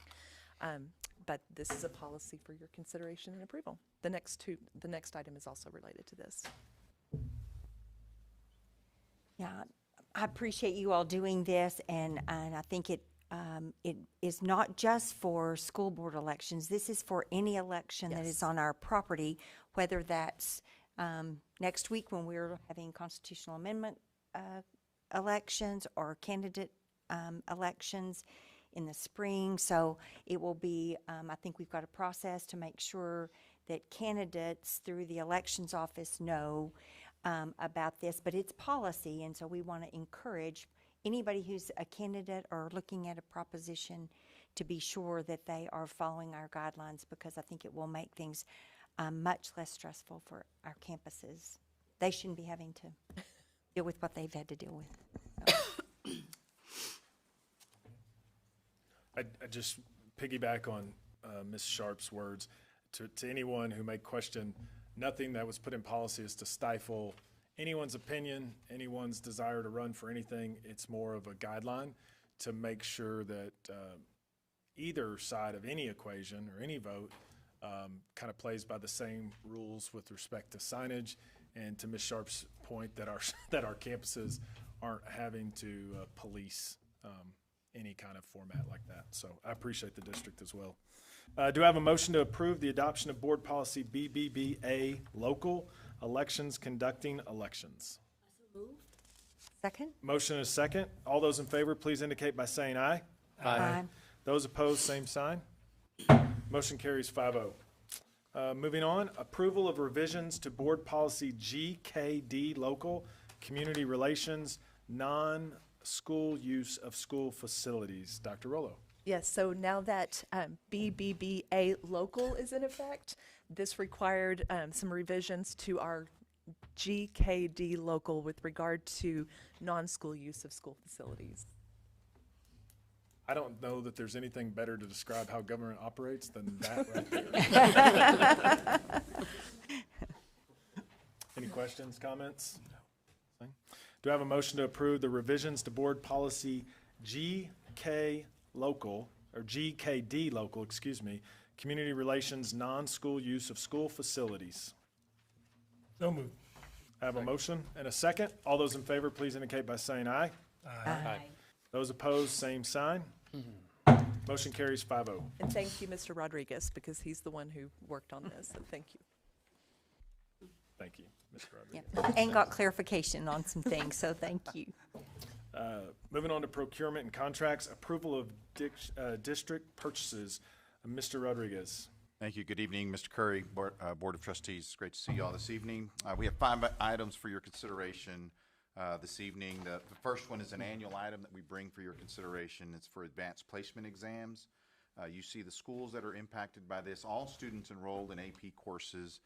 But this is a policy for your consideration and approval. The next item is also related to this. Yeah, I appreciate you all doing this, and I think it is not just for school board elections. This is for any election that is on our property, whether that's next week when we're having constitutional amendment elections or candidate elections in the spring. So it will be, I think we've got a process to make sure that candidates through the elections office know about this, but it's policy, and so we want to encourage anybody who's a candidate or looking at a proposition to be sure that they are following our guidelines, because I think it will make things much less stressful for our campuses. They shouldn't be having to deal with what they've had to deal with. So. I just piggyback on Ms. Sharp's words. To anyone who may question, nothing that was put in policy is to stifle anyone's opinion, anyone's desire to run for anything. It's more of a guideline to make sure that either side of any equation or any vote kind of plays by the same rules with respect to signage, and to Ms. Sharp's point that our campuses aren't having to police any kind of format like that. So I appreciate the district as well. Do I have a motion to approve the adoption of board policy BBBA local elections, conducting elections? Second? Motion is second. All those in favor, please indicate by saying aye. Aye. Those opposed, same sign. Motion carries 5-0. Moving on, approval of revisions to board policy GKD local, community relations, non-school use of school facilities. Dr. Rollo. Yes, so now that BBBA local is in effect, this required some revisions to our GKD local with regard to non-school use of school facilities. I don't know that there's anything better to describe how government operates than that right there. Any questions, comments? Do I have a motion to approve the revisions to board policy GKD local, community relations, non-school use of school facilities? So moved. I have a motion and a second. All those in favor, please indicate by saying aye. Aye. Those opposed, same sign. Motion carries 5-0. And thank you, Mr. Rodriguez, because he's the one who worked on this, so thank you. Thank you, Mr. Rodriguez. Yep. And got clarification on some things, so thank you. Moving on to procurement and contracts, approval of district purchases. Mr. Rodriguez. Thank you. Good evening, Mr. Curry, Board of Trustees. It's great to see you all this evening. We have 5 items for your consideration this evening. The first one is an annual item that we bring for your consideration. It's for advanced placement exams. You see the schools that are impacted by this. All students enrolled in AP courses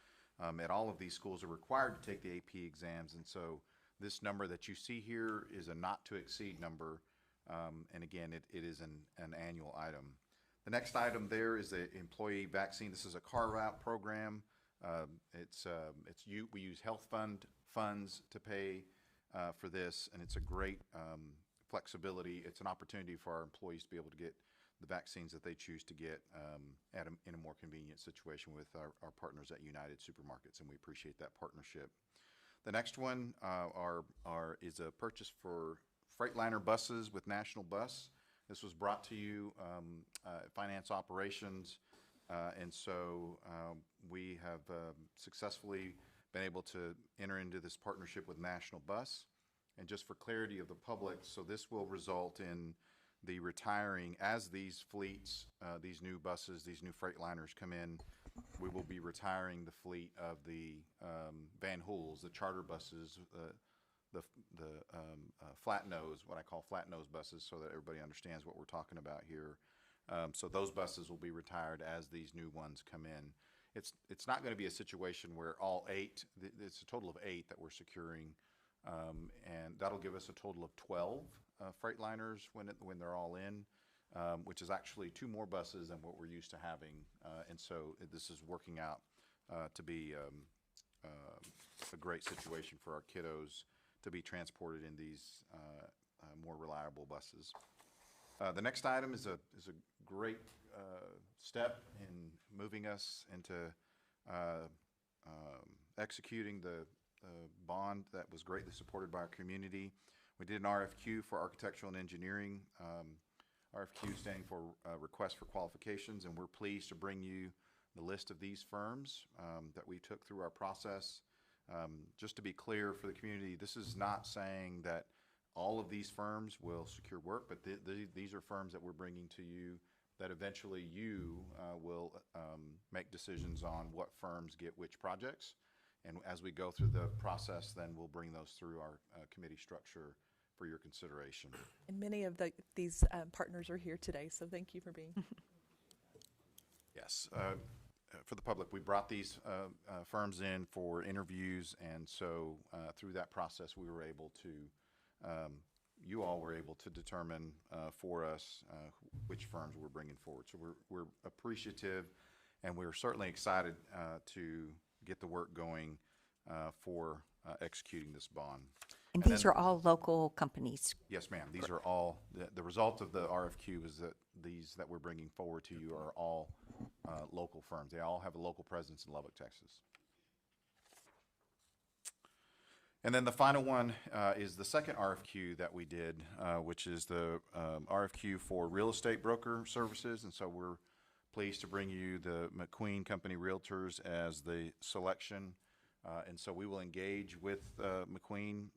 at all of these schools are required to take the AP exams, and so this number that you see here is a not to exceed number, and again, it is an annual item. The next item there is the employee vaccine. This is a carve-out program. We use health funds to pay for this, and it's a great flexibility. It's an opportunity for our employees to be able to get the vaccines that they choose to get in a more convenient situation with our partners at United Supermarkets, and we appreciate that partnership. The next one is a purchase for Freightliner buses with National Bus. This was brought to you Finance Operations, and so we have successfully been able to enter into this partnership with National Bus. And just for clarity of the public, so this will result in the retiring, as these fleets, these new buses, these new Freightliners come in, we will be retiring the fleet of the Van Hoels, the charter buses, the flat nose, what I call flat nose buses, so that everybody understands what we're talking about here. So those buses will be retired as these new ones come in. It's not going to be a situation where all 8, it's a total of 8 that we're securing, and that'll give us a total of 12 Freightliners when they're all in, which is actually 2 more buses than what we're used to having, and so this is working out to be a great situation for our kiddos to be transported in these more reliable buses. The next item is a great step in moving us into executing the bond that was greatly supported by our community. We did an RFQ for architectural and engineering, RFQ standing for Request for Qualifications, and we're pleased to bring you the list of these firms that we took through our process. Just to be clear for the community, this is not saying that all of these firms will secure work, but these are firms that we're bringing to you that eventually you will make decisions on what firms get which projects. And as we go through the process, then we'll bring those through our committee structure for your consideration. And many of these partners are here today, so thank you for being. Yes. For the public, we brought these firms in for interviews, and so through that process, we were able to, you all were able to determine for us which firms we're bringing forward. So we're appreciative, and we're certainly excited to get the work going for executing this bond. And these are all local companies. Yes, ma'am. These are all, the result of the RFQ is that these that we're bringing forward to you are all local firms. They all have a local presence in Lubbock, Texas. And then the final one is the second RFQ that we did, which is the RFQ for real estate broker services. And so we're pleased to bring you the McQueen Company Realtors as the selection. And so we will engage with McQueen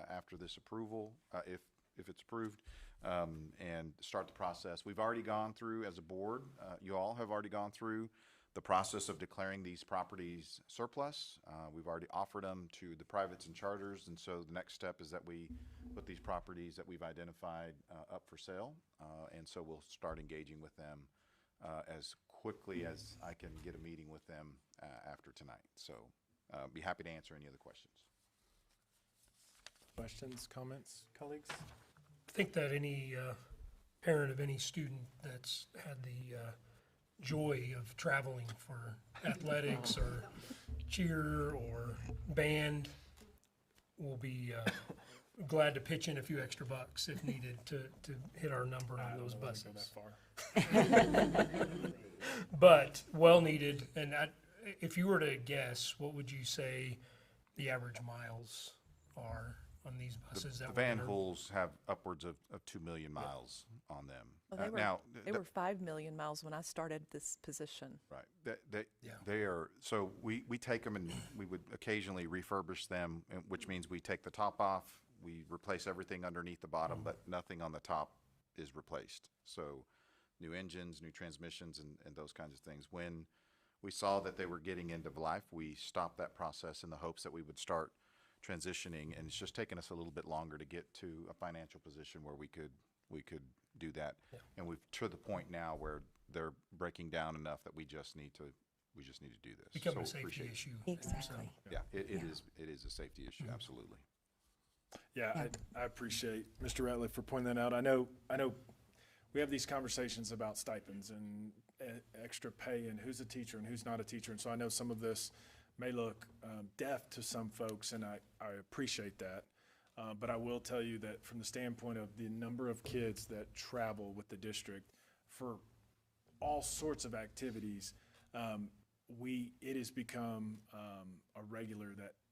after this approval, if it's approved, and start the process. We've already gone through, as a board, you all have already gone through the process of declaring these properties surplus. We've already offered them to the privates and charters, and so the next step is that we put these properties that we've identified up for sale, and so we'll start engaging with them as quickly as I can get a meeting with them after tonight. So be happy to answer any other questions. Questions, comments, colleagues? I think that any parent of any student that's had the joy of traveling for athletics or cheer or band will be glad to pitch in a few extra bucks if needed to hit our number on those buses. But well needed. And if you were to guess, what would you say the average miles are on these buses? The Van Hoels have upwards of 2 million miles on them. Well, they were 5 million miles when I started this position. Right. They are, so we take them and we would occasionally refurbish them, which means we take the top off, we replace everything underneath the bottom, but nothing on the top is replaced. So new engines, new transmissions, and those kinds of things. When we saw that they were getting end of life, we stopped that process in the hopes that we would start transitioning, and it's just taken us a little bit longer to get to a financial position where we could do that. Yeah. And we've to the point now where they're breaking down enough that we just need to do this. Becoming a safety issue. Exactly. Yeah, it is a safety issue, absolutely. Yeah, I appreciate Mr. Ratliff for pointing that out. I know we have these conversations about stipends and extra pay and who's a teacher and who's not a teacher. And so I know some of this may look deaf to some folks, and I appreciate that. But I will tell you that from the standpoint of the number of kids that travel with the district for all sorts of activities, it has become a regular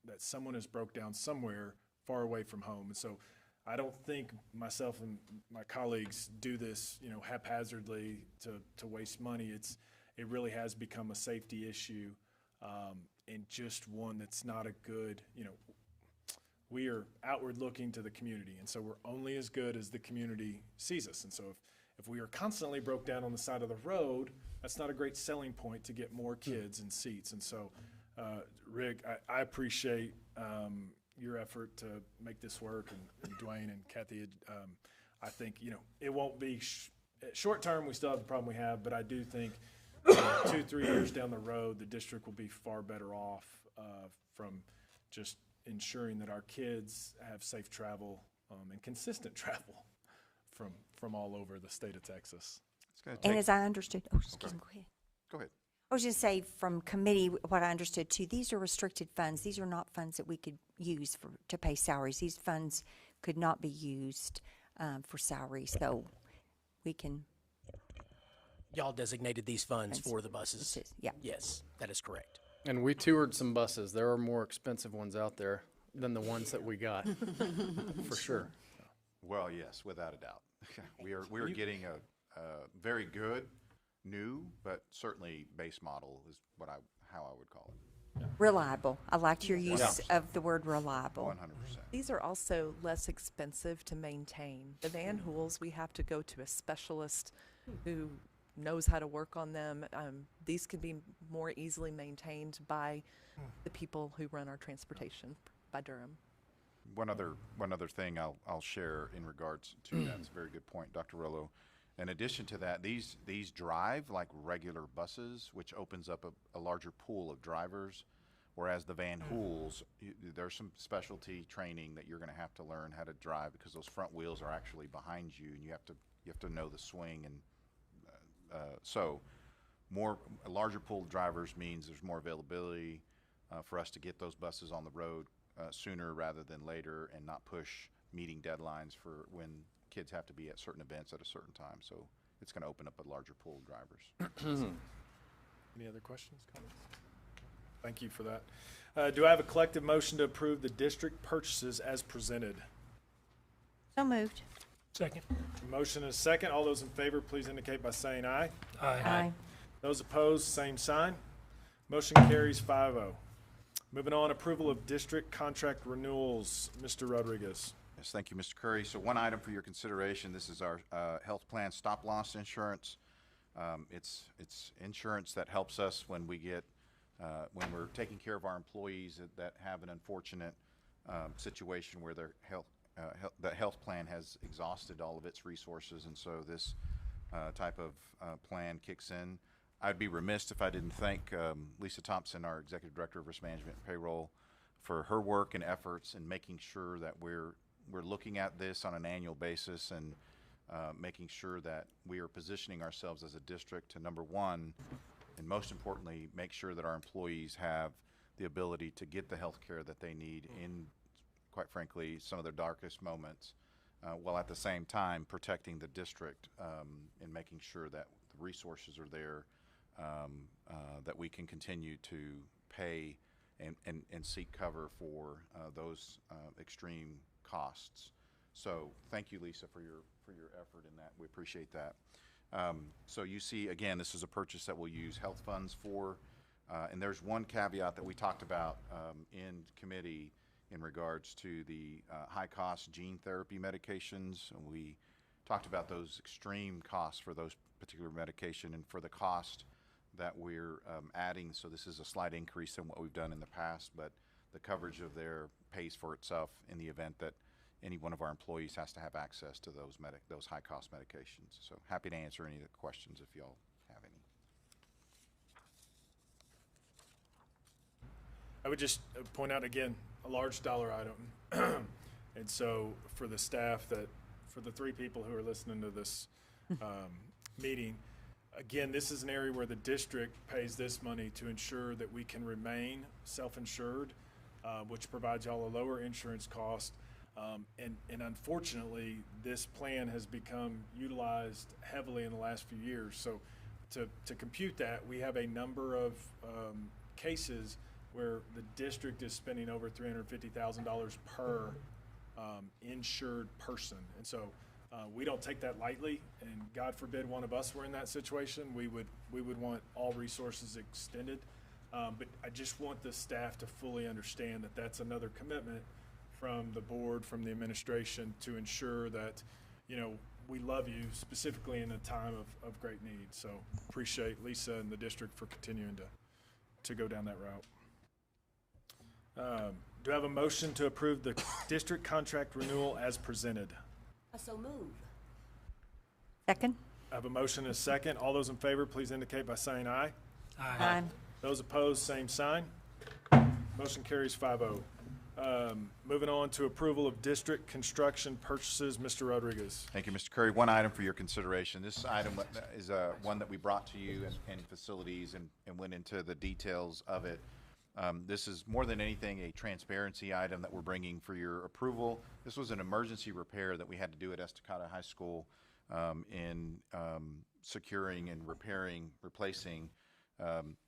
that someone has broke down somewhere far away from home. And so I don't think myself and my colleagues do this, haphazardly to waste money. It really has become a safety issue, and just one that's not a good, we are outward looking to the community. And so we're only as good as the community sees us. And so if we are constantly broke down on the side of the road, that's not a great selling point to get more kids in seats. And so, Rick, I appreciate your effort to make this work, and Dwayne and Kathy. I think, it won't be short term. We still have the problem we have, but I do think 2-3 years down the road, the district will be far better off from just ensuring that our kids have safe travel and consistent travel from all over the state of Texas. And as I understood, excuse me, go ahead. Go ahead. I was just say from committee, what I understood too, these are restricted funds. These are not funds that we could use to pay salaries. These funds could not be used for salaries, so we can. Y'all designated these funds for the buses? Yeah. Yes, that is correct. And we toured some buses. There are more expensive ones out there than the ones that we got, for sure. Well, yes, without a doubt. We are getting a very good new, but certainly base model is how I would call it. Reliable. I liked your use of the word reliable. 100%. These are also less expensive to maintain. The Van Hools, we have to go to a specialist who knows how to work on them. These can be more easily maintained by the people who run our transportation by Durham. One other thing I'll share in regards to that. It's a very good point, Dr. Rollo. In addition to that, these drive like regular buses, which opens up a larger pool of drivers, whereas the Van Hools, there's some specialty training that you're going to have to learn how to drive, because those front wheels are actually behind you, and you have to know the swing, and so a larger pool of drivers means there's more availability for us to get those buses on the road sooner rather than later, and not push meeting deadlines for when kids have to be at certain events at a certain time. So it's going to open up a larger pool of drivers. Any other questions, comments? Thank you for that. Do I have a collective motion to approve the district purchases as presented? So moved. Second. Motion is second. All those in favor, please indicate by saying aye. Aye. Those opposed, same sign. Motion carries 5-0. Moving on, approval of district contract renewals. Mr. Rodriguez. Yes, thank you, Mr. Curry. So one item for your consideration, this is our health plan stop loss insurance. It's insurance that helps us when we get, when we're taking care of our employees that have an unfortunate situation where their the health plan has exhausted all of its resources, and so this type of plan kicks in. I'd be remiss if I didn't thank Lisa Thompson, our Executive Director of Risk Management and Payroll, for her work and efforts in making sure that we're looking at this on an annual basis, and making sure that we are positioning ourselves as a district to, number one, and most importantly, make sure that our employees have the ability to get the health care that they need in, quite frankly, some of their darkest moments, while at the same time protecting the district and making sure that the resources are there, that we can continue to pay and seek cover for those extreme costs. So thank you, Lisa, for your effort in that. We appreciate that. So you see, again, this is a purchase that we'll use health funds for, and there's one caveat that we talked about in committee in regards to the high-cost gene therapy medications. And we talked about those extreme costs for those particular medication, and for the cost that we're adding. So this is a slight increase in what we've done in the past, but the coverage of there pays for itself in the event that any one of our employees has to have access to those high-cost medications. So happy to answer any of the questions if y'all have any. I would just point out again, a large dollar item. And so for the staff, for the 3 people who are listening to this meeting, again, this is an area where the district pays this money to ensure that we can remain self-insured, which provides y'all a lower insurance cost. And unfortunately, this plan has become utilized heavily in the last few years. So to compute that, we have a number of cases where the district is spending over $350,000 per insured person. And so we don't take that lightly, and God forbid one of us were in that situation, we would want all resources extended. But I just want the staff to fully understand that that's another commitment from the board, from the administration, to ensure that, we love you specifically in a time of great need. So appreciate Lisa and the district for continuing to go down that route. Do I have a motion to approve the district contract renewal as presented? I so move. Second? I have a motion and a second. All those in favor, please indicate by saying aye. Aye. Those opposed, same sign. Motion carries 5-0. Moving on to approval of district construction purchases, Mr. Rodriguez. Thank you, Mr. Curry. One item for your consideration. This item is one that we brought to you in facilities and went into the details of it. This is more than anything a transparency item that we're bringing for your approval. This was an emergency repair that we had to do at Estacado High School in securing and replacing,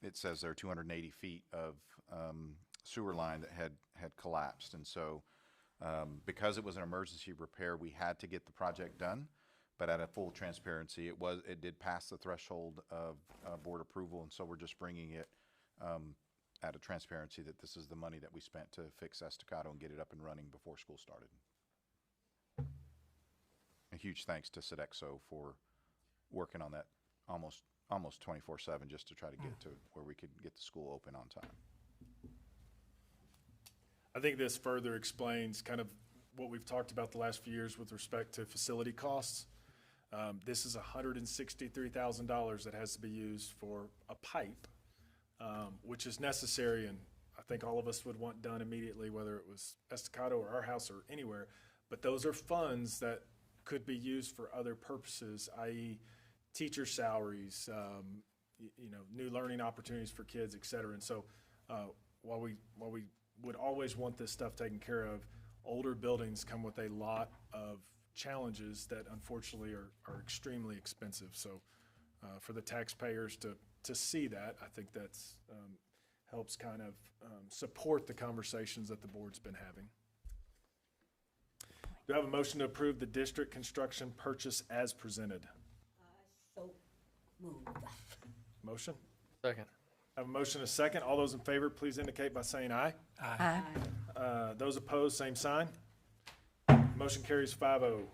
it says there 280 feet of sewer line that had collapsed. And so because it was an emergency repair, we had to get the project done, but at a full transparency, it did pass the threshold of board approval. And so we're just bringing it at a transparency that this is the money that we spent to fix Estacado and get it up and running before school started. A huge thanks to Sodexo for working on that almost 24/7 just to try to get to where we could get the school open on time. I think this further explains kind of what we've talked about the last few years with respect to facility costs. This is $163,000 that has to be used for a pipe, which is necessary, and I think all of us would want done immediately, whether it was Estacado or our house or anywhere. But those are funds that could be used for other purposes, i.e. teacher salaries, new learning opportunities for kids, et cetera. And so while we would always want this stuff taken care of, older buildings come with a lot of challenges that unfortunately are extremely expensive. So for the taxpayers to see that, I think that's helps kind of support the conversations that the board's been having. Do I have a motion to approve the district construction purchase as presented? So move. Motion? Second. I have a motion and a second. All those in favor, please indicate by saying aye. Aye. Those opposed, same sign. Motion carries 5-0.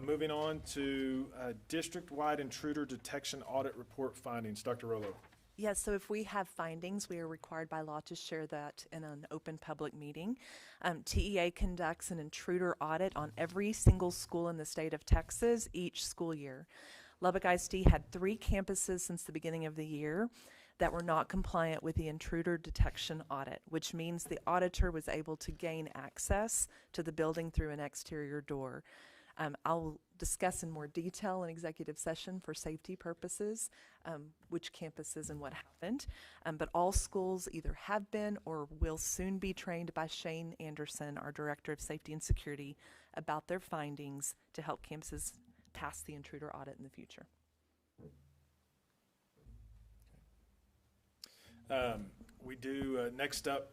Moving on to district-wide intruder detection audit report findings. Dr. Rollo. Yes, so if we have findings, we are required by law to share that in an open public meeting. TEA conducts an intruder audit on every single school in the state of Texas each school year. Lubbock ISD had 3 campuses since the beginning of the year that were not compliant with the intruder detection audit, which means the auditor was able to gain access to the building through an exterior door. I'll discuss in more detail in executive session for safety purposes which campuses and what happened. But all schools either have been or will soon be trained by Shane Anderson, our Director of Safety and Security, about their findings to help campuses pass the intruder audit in the future. We do, next up,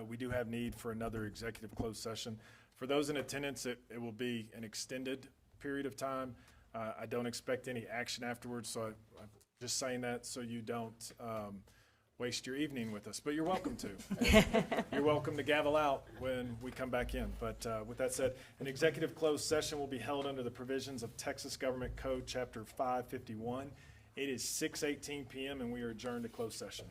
we do have need for another executive closed session. For those in attendance, it will be an extended period of time. I don't expect any action afterwards, so I'm just saying that so you don't waste your evening with us, but you're welcome to. You're welcome to gavel out when we come back in. But with that said, an executive closed session will be held under the provisions of Texas Government Code Chapter 551. It is 6:18 p.m. and we are adjourned to closed session.